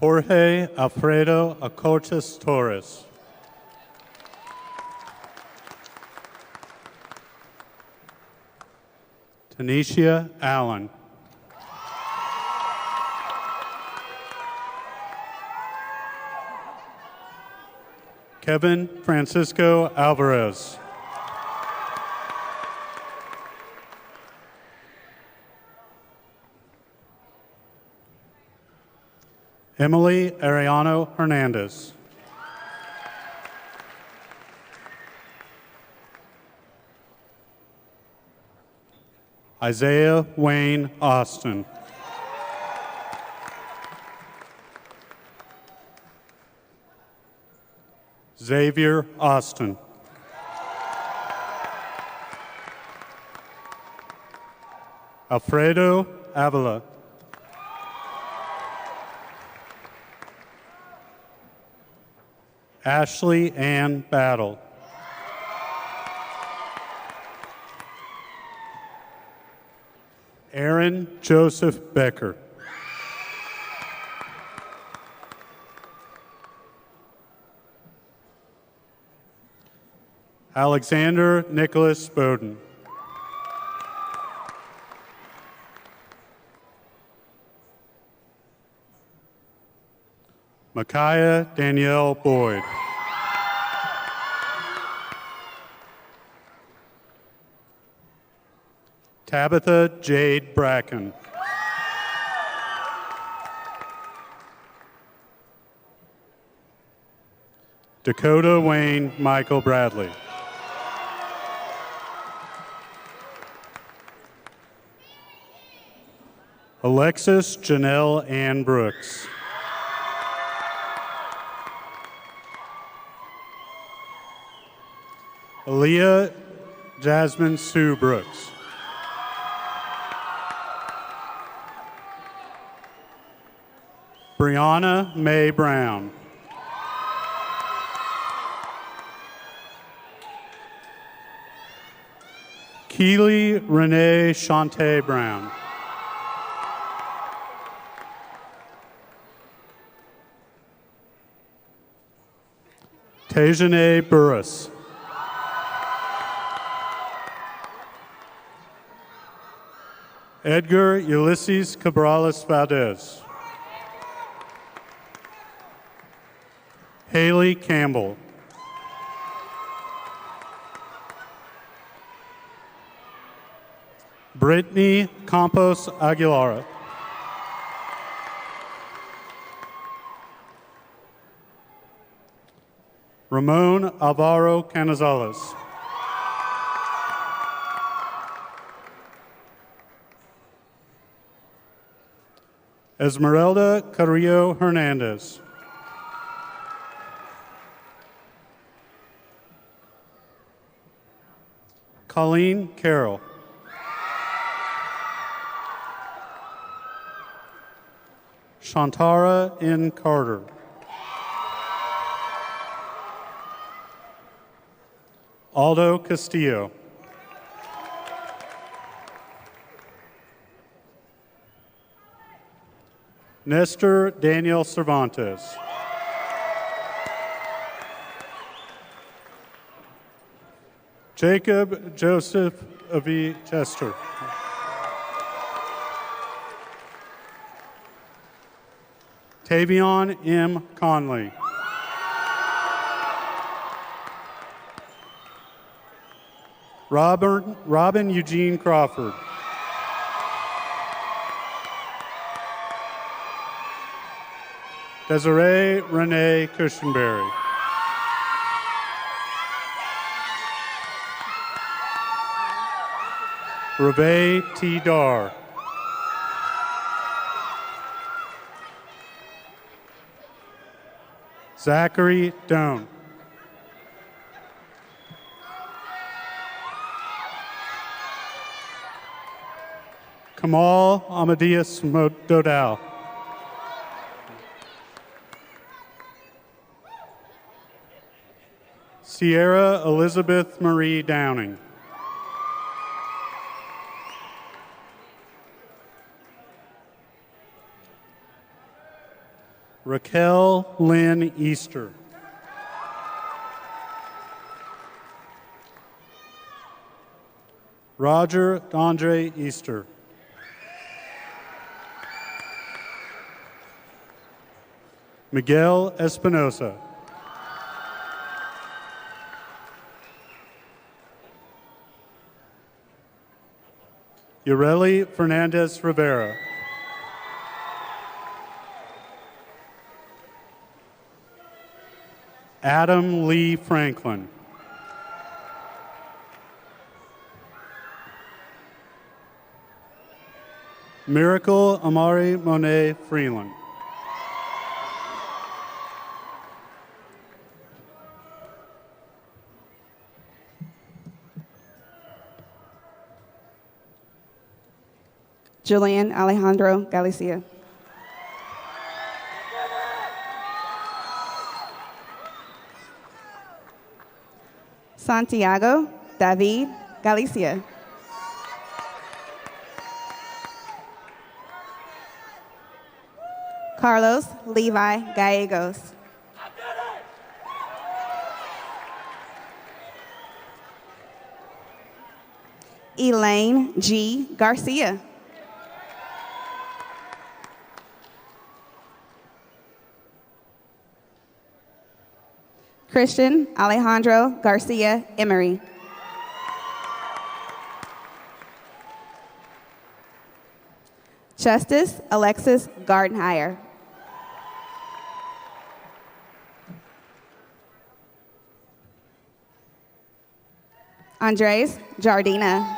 Jorge Alfredo Acochas Torres. Tanisha Allen. Kevin Francisco Alvarez. Emily Ariano Hernandez. Isaiah Wayne Austin. Xavier Austin. Alfredo Avila. Ashley Ann Battle. Aaron Joseph Becker. Alexander Nicholas Bowden. Micaiah Danielle Boyd. Tabitha Jade Bracken. Dakota Wayne Michael Bradley. Alexis Janelle Ann Brooks. Aaliyah Jasmine Sue Brooks. Brianna Mae Brown. Keely Renee Shante Brown. Tejane Burris. Edgar Ulysses Cabrales Valdez. Haley Campbell. Brittany Campos Aguilar. Ramon Alvaro Canizales. Esmeralda Carrillo Hernandez. Colleen Carroll. Shantara N. Carter. Aldo Castillo. Nestor Daniel Cervantes. Jacob Joseph Avi Chester. Tavion M. Conley. Robin Eugene Crawford. Desiree Renee Cushenberry. Reve T. Dar. Zachary Doan. Kamal Amadeus Dodal. Sierra Elizabeth Marie Downing. Raquel Lynn Easter. Roger Dondre Easter. Miguel Espinosa. Yoreli Fernandez Rivera. Adam Lee Franklin. Miracle Amari Monet Freeland. Julian Alejandro Galicia. Santiago David Galicia. Carlos Levi Gallegos. Elaine G. Garcia. Christian Alejandro Garcia Emery. Justice Alexis Gardenhire. Andres Jardina.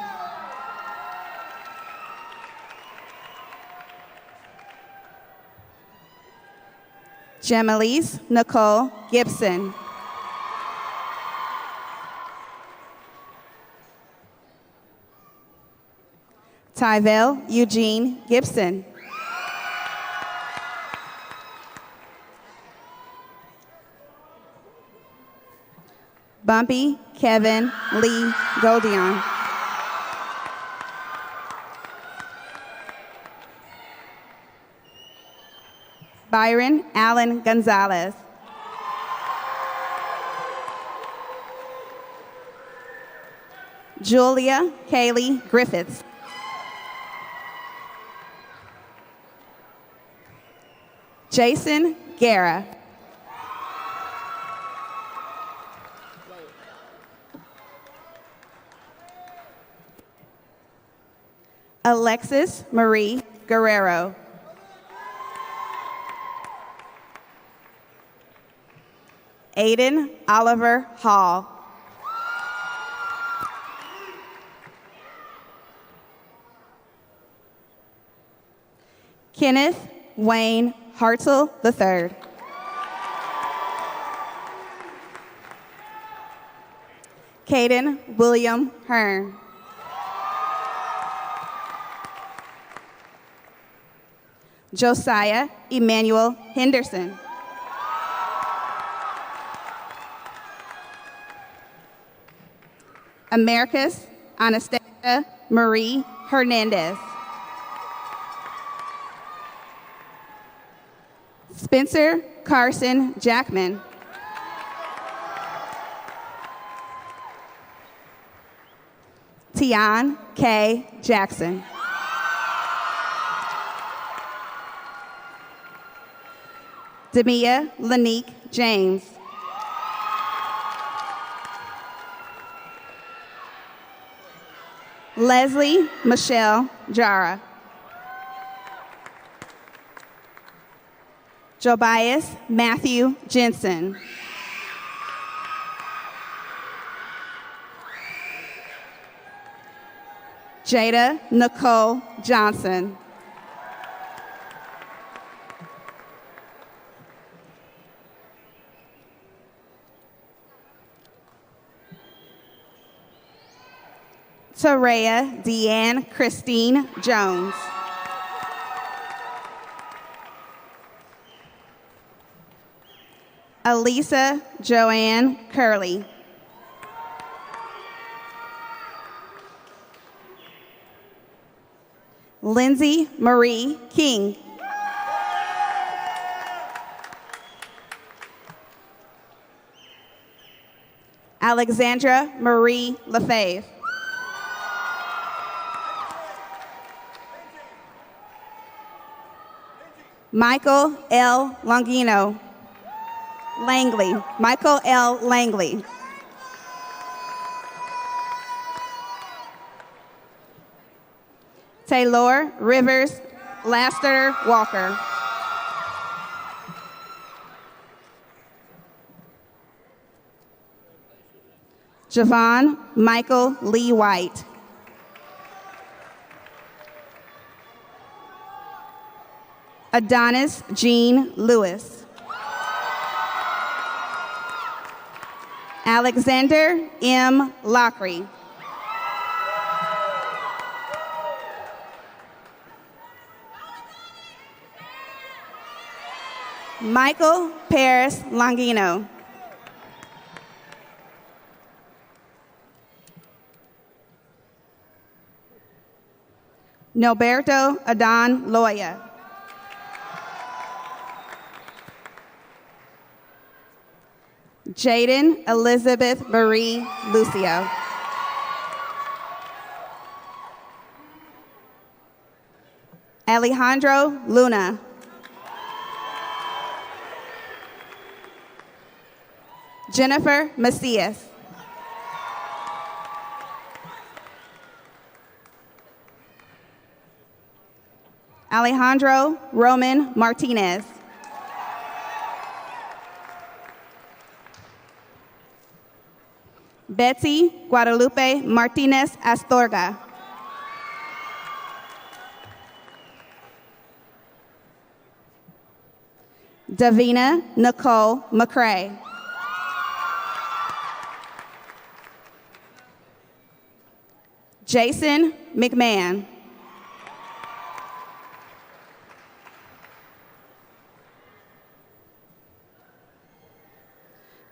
Gemalise Nicole Gibson. Tyvell Eugene Gibson. Bumpy Kevin Lee Goldion. Byron Allen Gonzalez. Julia Kaylee Griffiths. Jason Guerra. Alexis Marie Guerrero. Aiden Oliver Hall. Kenneth Wayne Hartzell III. Caden William Hearn. Josiah Emmanuel Henderson. Americus Anastasia Marie Hernandez. Spencer Carson Jackman. Tian K. Jackson. Demia Lanique James. Leslie Michelle Jara. Jobias Matthew Jensen. Jada Nicole Johnson. Toraya Deanne Christine Jones. Elisa Joanne Curley. Lindsay Marie King. Alexandra Marie Lefebvre. Michael L. Longino. Langley. Michael L. Langley. Taylor Rivers Laster Walker. Javon Michael Lee White. Adonis Jean Lewis. Alexander M. Lockery. Michael Paris Longino. Noberto Adon Loya. Jaden Elizabeth Marie Lucio. Alejandro Luna. Jennifer Macias. Alejandro Roman Martinez. Betsy Guadalupe Martinez Astorga. Davina Nicole McCrae. Jason McMahon.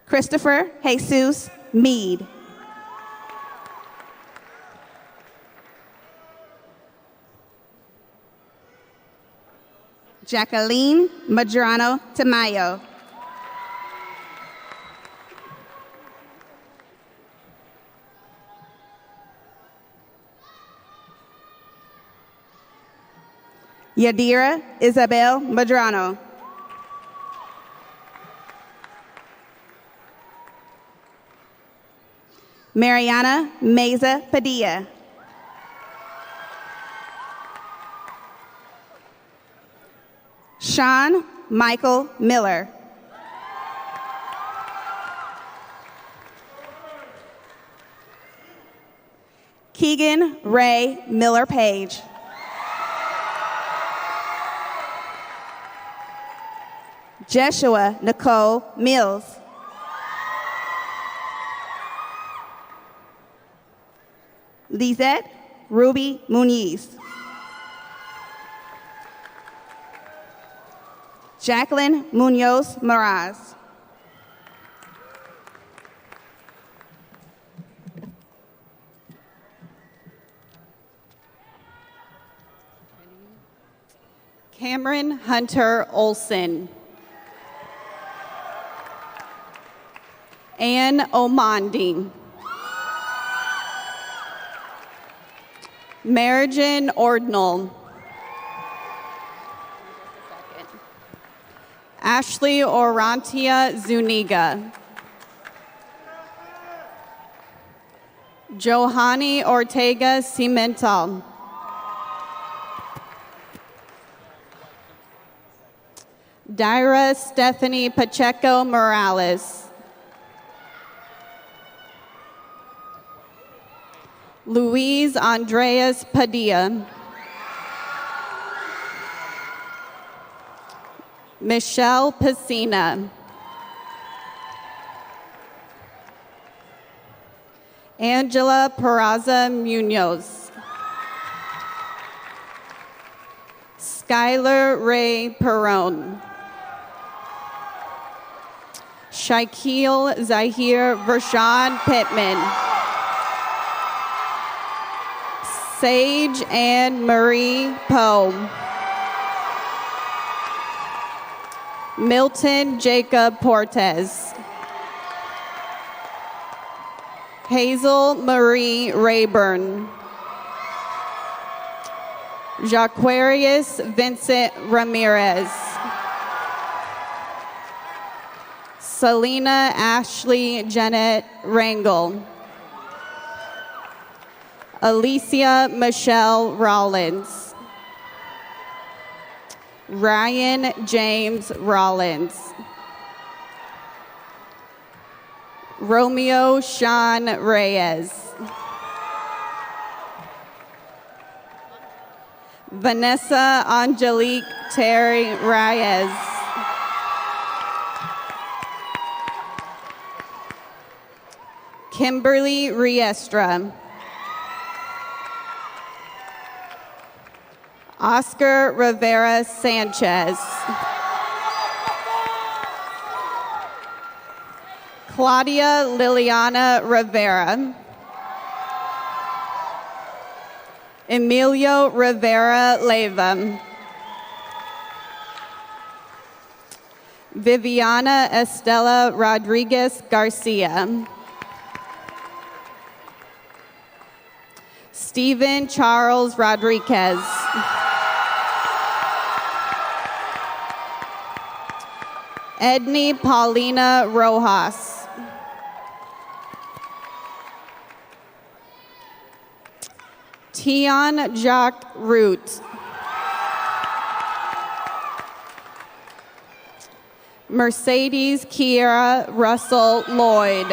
Christopher Jesus Mead. Jacqueline Madrano Tamayo. Yadira Isabel Madrano. Mariana Meza Padilla. Sean Michael Miller. Keegan Ray Miller Page. Jeshua Nicole Mills. Lizette Ruby Muniz. Jacqueline Munoz Moraz. Cameron Hunter Olson. Anne Omandi. Marijan Ordnall. Ashley Orantia Zuniga. Johanny Ortega Cimental. Dyra Stephanie Pacheco Morales. Luis Andreas Padilla. Michelle Pacina. Angela Peraza Munoz. Skylar Ray Perron. Shaquille Zahir Vershawn Pittman. Sage Anne Marie Poe. Milton Jacob Portes. Hazel Marie Rayburn. Jaquarius Vincent Ramirez. Selena Ashley Janet Rangel. Alicia Michelle Rollins. Ryan James Rollins. Romeo Sean Reyes. Vanessa Angelique Terry Reyes. Kimberly Riestra. Oscar Rivera Sanchez. Claudia Liliana Rivera. Emilio Rivera Leva. Viviana Estela Rodriguez Garcia. Stephen Charles Rodriguez. Edney Paulina Rojas. Tion Jacques Root. Mercedes Kiera Russell Lloyd.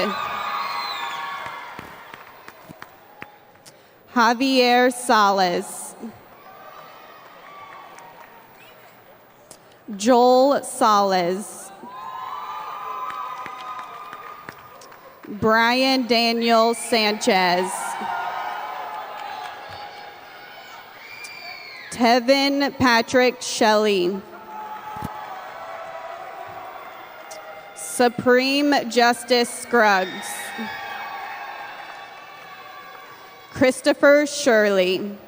Javier Salas. Joel Salas. Brian Daniel Sanchez. Tevin Patrick Shelley. Supreme Justice Scruggs. Christopher Shirley.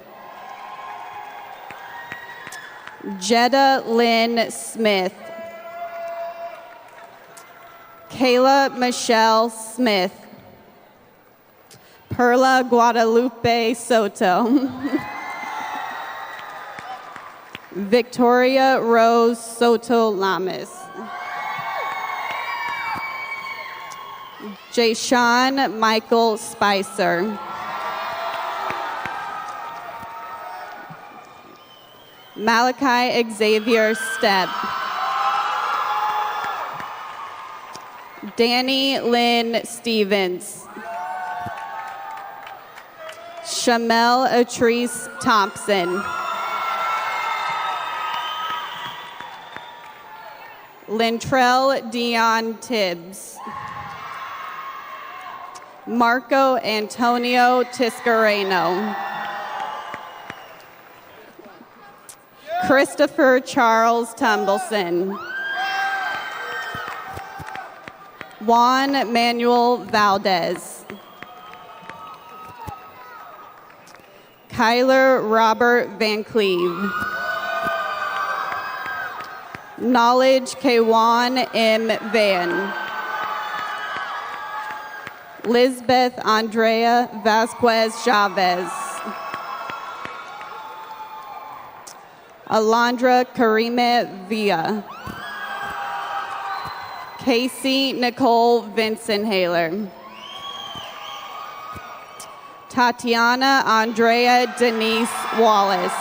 Jetta Lynn Smith. Kayla Michelle Smith. Perla Guadalupe Soto. Victoria Rose Soto Lamas. Jayshawn Michael Spicer. Malachi Xavier Stepp. Danny Lynn Stevens. Shamel Atrice Thompson. Lintrell Dion Tibbs. Marco Antonio Tiscareno. Christopher Charles Tumbleson. Juan Manuel Valdez. Kyler Robert Van Cleve. Knowledge Kwan M. Van. Lisbeth Andrea Vasquez Chavez. Alondra Karime Villa. Casey Nicole Vincent Haler. Tatiana Andrea Denise Wallace.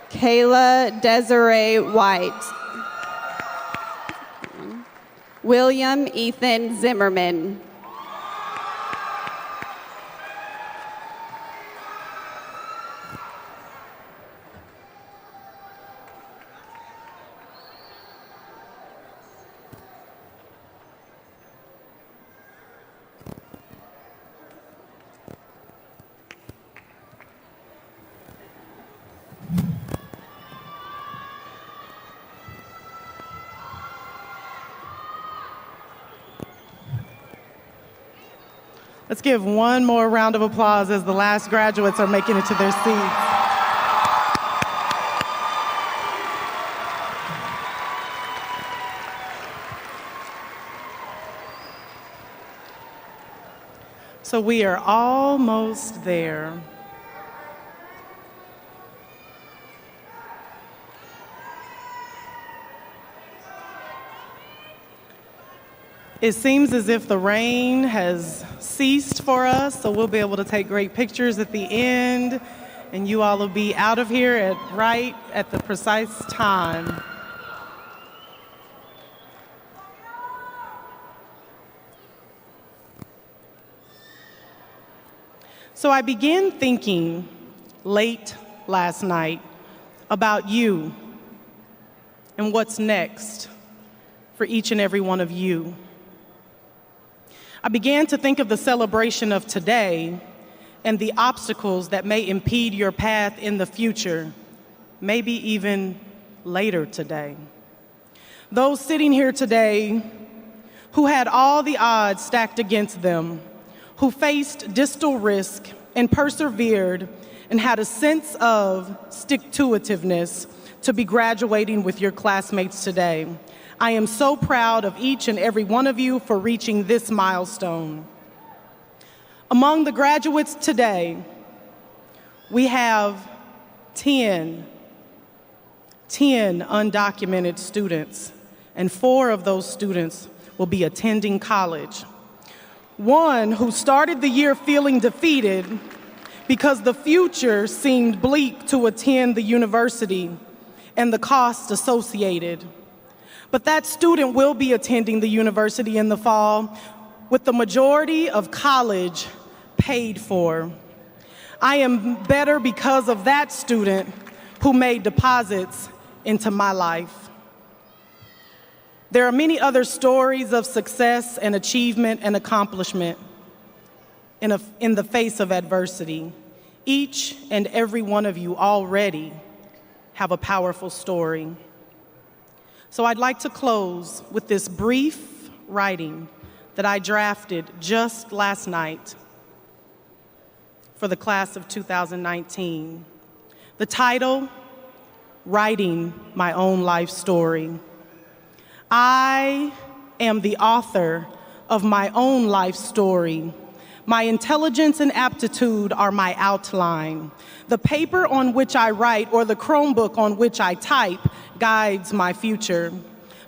Kayla Desiree White. William Ethan Zimmerman. Let's give one more round of applause as the last graduates are making it to their seats. So we are almost there. It seems as if the rain has ceased for us, so we'll be able to take great pictures at the end, and you all will be out of here right at the precise time. So I began thinking late last night about you and what's next for each and every one of you. I began to think of the celebration of today and the obstacles that may impede your path in the future, maybe even later today. Those sitting here today who had all the odds stacked against them, who faced distal risk and persevered and had a sense of stick-to-itiveness to be graduating with your classmates today. I am so proud of each and every one of you for reaching this milestone. Among the graduates today, we have 10 undocumented students, and 4 of those students will be attending college. One who started the year feeling defeated because the future seemed bleak to attend the university and the cost associated. But that student will be attending the university in the fall with the majority of college paid for. I am better because of that student who made deposits into my life. There are many other stories of success and achievement and accomplishment in the face of adversity. Each and every one of you already have a powerful story. So I'd like to close with this brief writing that I drafted just last night for the class of 2019. The title, Writing My Own Life Story. I am the author of my own life story. My intelligence and aptitude are my outline. The paper on which I write or the Chromebook on which I type guides my future.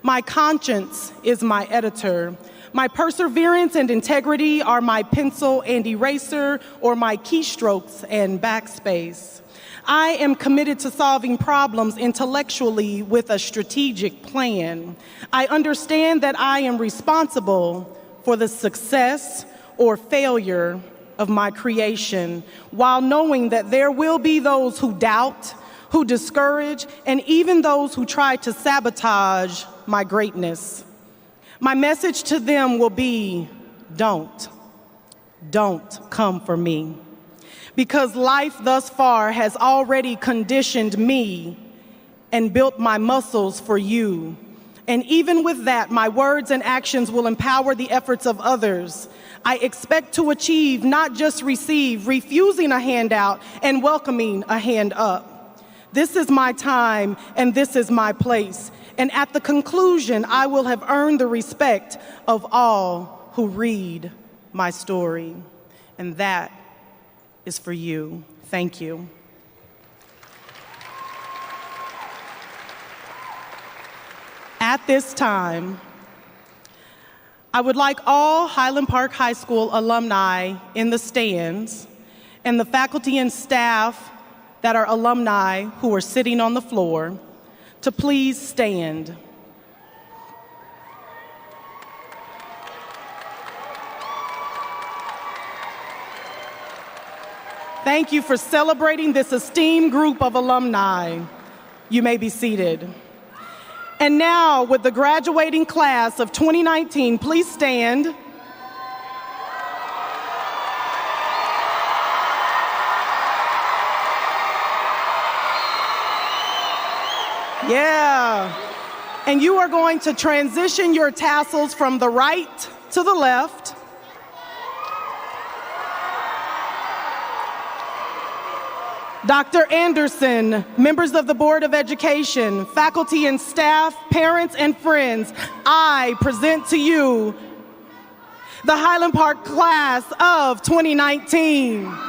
My conscience is my editor. My perseverance and integrity are my pencil and eraser or my keystrokes and backspace. I am committed to solving problems intellectually with a strategic plan. I understand that I am responsible for the success or failure of my creation, while knowing that there will be those who doubt, who discourage, and even those who try to sabotage my greatness. My message to them will be, don't come for me. Because life thus far has already conditioned me and built my muscles for you. And even with that, my words and actions will empower the efforts of others. I expect to achieve, not just receive, refusing a handout and welcoming a hand up. This is my time and this is my place. And at the conclusion, I will have earned the respect of all who read my story. And that is for you. Thank you. At this time, I would like all Highland Park High School alumni in the stands and the faculty and staff that are alumni who are sitting on the floor to please stand. Thank you for celebrating this esteemed group of alumni. You may be seated. And now, with the graduating class of 2019, please stand. Yeah. And you are going to transition your tassels from the right to the left. Dr. Anderson, members of the Board of Education, faculty and staff, parents and friends, I present to you the Highland Park class of 2019.